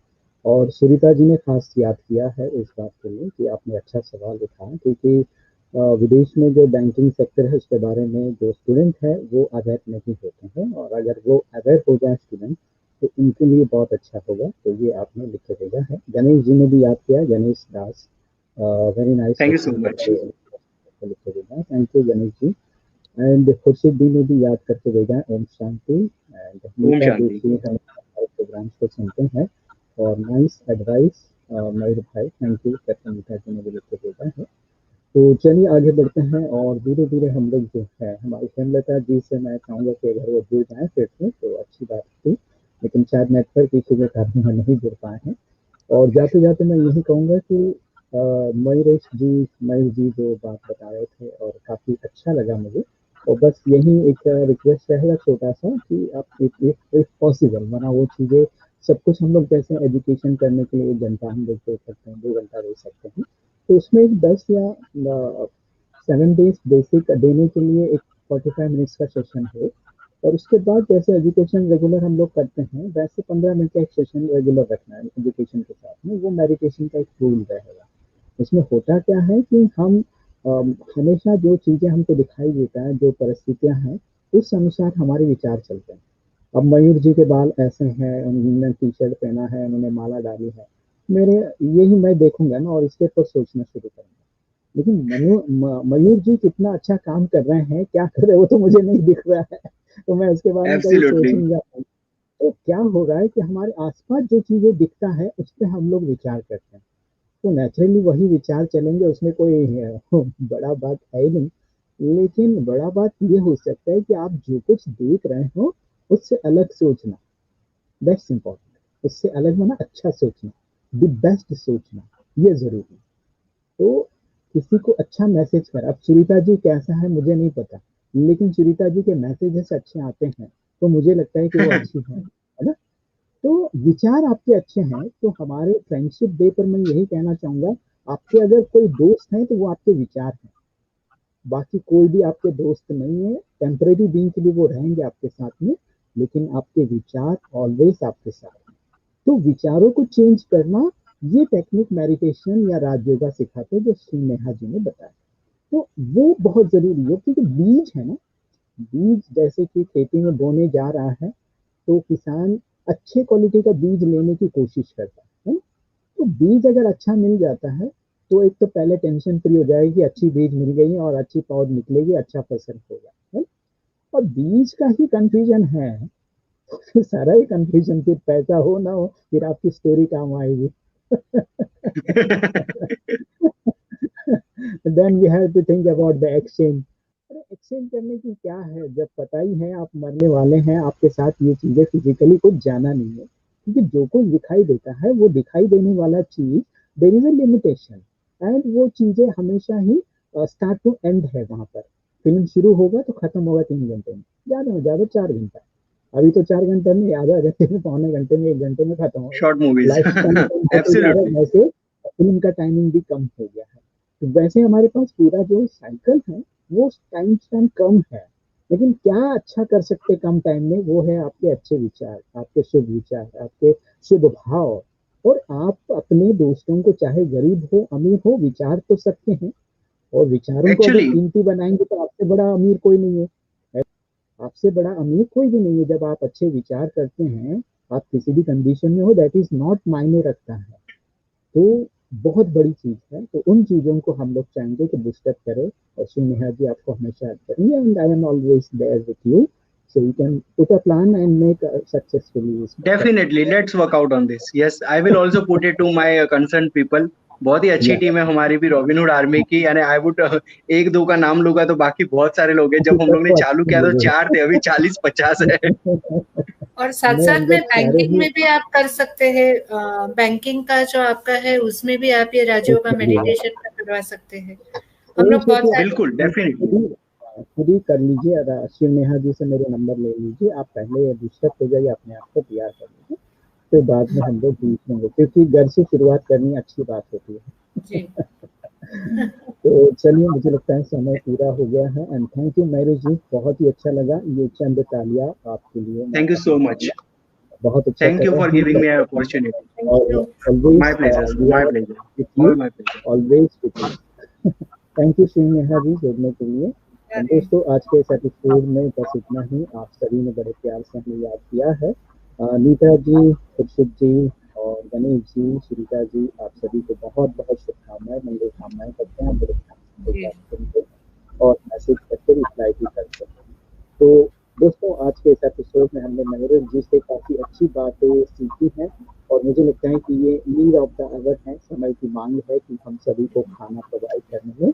और सुनीता जी ने खास याद किया है इस बात के लिए कि आपने अच्छा सवाल उठाया, क्योंकि विदेश में जो बैंकिंग सेक्टर है उसके बारे में जो स्टूडेंट है वो अवेयर नहीं होते हैं, और अगर वो अवेयर हो जाए स्टूडेंट तो उनके लिए बहुत अच्छा होगा। तो ये आपने लिख के भेजा है। गणेश जी ने भी याद किया, Ganesh Das, very nice thank you so question much. करके लिख के भेजा। Thank you Ganesh ji. And Khurshid di ने भी याद करके भेजा है, ओम शांति। एंड ओम नीता शांति। जोशी हम हमारे प्रोग्राम्स को सुनते हैं और नाइस एडवाइस मयूर भाई, थैंक यू करके नीता जी ने भी लिख के भेजा है। तो चलिए आगे बढ़ते हैं और धीरे धीरे हम लोग जो है हमारी हेमलता जी से मैं चाहूँगा कि अगर वो जुड़ जाए फिर से तो अच्छी बात थी, लेकिन शायद नेटवर्क इशू के कारण वो नहीं जुड़ पाए हैं। और जाते जाते मैं यही कहूँगा कि मयूर जी जो बात बता रहे थे और काफ़ी अच्छा लगा मुझे। और बस यही एक रिक्वेस्ट रहेगा छोटा सा कि आप इफ पॉसिबल वरना वो चीज़ें सब कुछ हम लोग जैसे एजुकेशन करने के लिए 1 घंटा हम लोग दे सकते हैं, 2 घंटा दे सकते हैं, तो उसमें एक 10 या 7 डेज बेसिक देने के लिए एक 45 मिनट्स का सेशन हो। और उसके बाद जैसे एजुकेशन रेगुलर हम लोग करते हैं वैसे 15 मिनट का एक सेशन रेगुलर रखना है एजुकेशन के साथ में, वो मेडिटेशन का एक टूल रहेगा। इसमें होता क्या है कि हम हमेशा जो चीज़ें हमको दिखाई देता है, जो परिस्थितियां हैं, उस अनुसार हमारे विचार चलते हैं। अब मयूर जी के बाल ऐसे हैं, उन्होंने टी शर्ट पहना है, उन्होंने माला डाली है, मेरे यही मैं देखूंगा ना और इसके ऊपर सोचना शुरू करूंगा। लेकिन मयूर जी कितना अच्छा काम कर रहे हैं, क्या कर रहे हैं वो तो मुझे नहीं दिख रहा है, तो मैं उसके बारे में कभी सोच एब्सोल्युटली। नहीं रहा। तो क्या हो रहा है कि हमारे आसपास जो चीजें दिखता है उस पर हम लोग विचार करते हैं, तो नेचुरली वही विचार चलेंगे, उसमें कोई बड़ा बात है ही नहीं। लेकिन बड़ा बात ये हो सकता है कि आप जो कुछ देख रहे हो उससे अलग सोचना, दैट्स इम्पोर्टेंट। उससे अलग माना अच्छा सोचना, द बेस्ट सोचना, ये जरूरी है। तो किसी को अच्छा मैसेज कर, अब सुनीता जी कैसा है मुझे नहीं पता, लेकिन सुनीता जी के मैसेजेस अच्छे आते हैं तो मुझे लगता है कि वो अच्छी है ना। तो विचार आपके अच्छे हैं, तो हमारे फ्रेंडशिप डे पर मैं यही कहना चाहूंगा, आपके अगर कोई दोस्त हैं तो वो आपके विचार हैं, बाकी कोई भी आपके दोस्त नहीं है। टेम्परेरी दिन के लिए वो रहेंगे आपके साथ में, लेकिन आपके विचार ऑलवेज आपके साथ हैं। तो विचारों को चेंज करना, ये टेक्निक मेडिटेशन या राजयोगा सिखाते हैं जो श्री नेहा जी ने बताया। तो वो बहुत जरूरी है, क्योंकि बीज है ना, बीज जैसे कि खेती में बोने जा रहा है तो किसान अच्छे क्वालिटी का बीज लेने की कोशिश करता है। तो बीज अगर अच्छा मिल जाता है तो एक तो पहले टेंशन फ्री हो जाएगी, अच्छी बीज मिल गई है और अच्छी पौध निकलेगी, अच्छा फसल होगा, है। और बीज का ही कंफ्यूजन है तो फिर सारा ही कंफ्यूजन, फिर पैसा हो ना हो फिर आपकी स्टोरी काम आएगी। Then we have to think about the exchange. अरे एक्सचेंज करने की क्या है, जब पता ही है आप मरने वाले हैं, आपके साथ ये चीजें फिजिकली कुछ जाना नहीं है, क्योंकि जो कुछ दिखाई देता है वो दिखाई देने वाला चीज, there is a limitation, and वो चीजें हमेशा ही स्टार्ट टू एंड है। वहां पर फिल्म शुरू होगा तो खत्म होगा 3 घंटे में, ज्यादा में ज्यादा 4 घंटा। अभी तो 4 घंटे में, आधा घंटे में, पौने घंटे में, 1 घंटे में खत्म होगा। Short movies. लाइफ स्पैन कम होते जा रहा है, एब्सोल्युटली। वैसे फिल्म का टाइमिंग भी कम हो गया है। तो वैसे हमारे पास पूरा जो साइकिल है वो टाइम स्पैन कम है, लेकिन क्या अच्छा कर सकते कम टाइम में, वो है आपके अच्छे विचार, आपके शुभ विचार, आपके शुभ भाव। और आप अपने दोस्तों को, चाहे गरीब हो अमीर हो, विचार तो सकते हैं, और विचारों को अगर एक्चुअली कीमती बनाएंगे तो आपसे बड़ा अमीर कोई नहीं है। आपसे बड़ा अमीर कोई भी नहीं है। जब आप अच्छे विचार करते हैं, आप किसी भी कंडीशन में हो, दैट इज नॉट मायने रखता है। तो बहुत बड़ी चीज है। तो उन चीजों को हम लोग चाहेंगे कि बूस्टअप करें, और श्री नेहा जी आपको हमेशा हेल्प करेंगे, and I am always there with you, so you can put a plan and make a successfully this. Definitely, let's work out on this. Yes, I will also put it to my concerned people. बहुत ही अच्छी Yeah. टीम है हमारी भी रॉबिनहुड आर्मी की, यानी आई वुड एक दो का नाम लूंगा तो बाकी बहुत सारे लोग हैं। जब हम लोग ने चालू किया तो 4 थे, अभी 40-50 है। और साथ मैं साथ हम में लोग सारे बैंकिंग ही में भी आप कर सकते हैं। बैंकिंग का जो आपका है उसमें भी आप ये राजयोगा मेडिटेशन का करवा सकते हैं। हम लोग बहुत सारे बिल्कुल डेफिनेटली खुद ही कर लीजिए। अगर शिव नेहा जी से मेरे नंबर ले लीजिए, आप पहले बूस्टअप हो जाइए, अपने आप को तैयार कर लीजिए, फिर बाद में हम लोग दूसरों को, क्योंकि घर से शुरुआत करनी अच्छी बात होती है जी। तो चलिए, मुझे लगता है समय पूरा हो गया है, एंड थैंक यू मैरिज जी, बहुत ही अच्छा लगा। ये चंद तालियां आपके लिए। थैंक यू सो मच, बहुत अच्छा thank you for giving me opportunity. Always my pleasure, my pleasure, all my pleasure, always thank you Shri Neha ji जुड़ने के लिए। दोस्तों, आज के इस एपिसोड में बस इतना ही। आप सभी ने बड़े प्यार से हमें याद किया है। नीता जी, खुर्शीद जी और गणेश जी, श्रीता जी, आप सभी को बहुत बहुत शुभकामनाएं, मंगल कामनाएं करते हैं और मैसेज करके रिप्लाई भी करते हैं। तो दोस्तों, आज के इस एपिसोड में हमने मनोरंजन जी से काफ़ी अच्छी बातें सीखी हैं, और मुझे लगता है कि ये नीड ऑफ द आवर है, समय की मांग है कि हम सभी को खाना प्रोवाइड करने में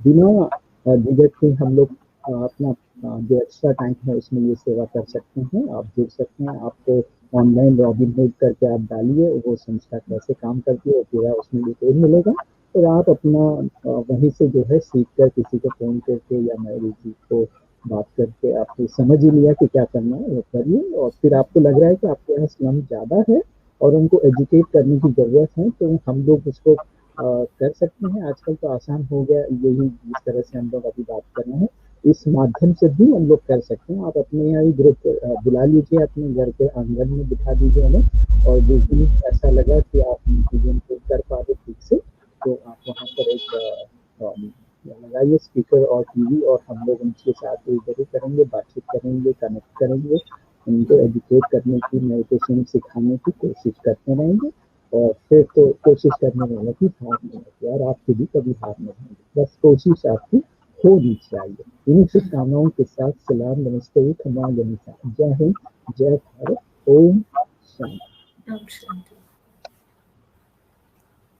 बिना झिझक के हम लोग अपना जो एक्स्ट्रा टाइम है उसमें ये सेवा कर सकते हैं। आप जुड़ सकते हैं। आपको ऑनलाइन रॉबिनहुड करके आप डालिए, वो संस्था कैसे काम करती है, पूरा उसमें डिटेल मिलेगा, और आप अपना वहीं से जो है सीख कर किसी को फ़ोन करके या मेरी जी को बात करके आपने समझ ही लिया कि क्या करना है वो करिए। और फिर आपको लग रहा है कि आपके यहाँ स्लम ज़्यादा है और उनको एजुकेट करने की ज़रूरत है, तो हम लोग उसको कर सकते हैं। आजकल तो आसान हो गया, यही जिस तरह से हम लोग अभी बात कर रहे हैं, इस माध्यम से भी हम लोग कर सकते हैं। आप अपने यहाँ ही ग्रुप बुला लीजिए, अपने घर के आंगन में बिठा दीजिए उन्हें, और जिस दिन ऐसा लगा कि आप इन चीज़ों को कर पा रहे ठीक से, तो आप वहाँ पर एक लगाइए स्पीकर और टीवी, और हम लोग उनके साथ जरूर करेंगे, बातचीत करेंगे, कनेक्ट करेंगे, उनको एजुकेट करने की, मेडिटेशन सिखाने की कोशिश करते रहेंगे। और फिर तो कोशिश करने वालों की हार नहीं होती, और आप खुद ही कभी हार नहीं होंगे, बस कोशिश आपकी होनी चाहिए। इन्हीं शुभकामनाओं के साथ सलाम, नमस्ते, खमा गनीसा, जय हिंद, जय भारत, ओम शांति।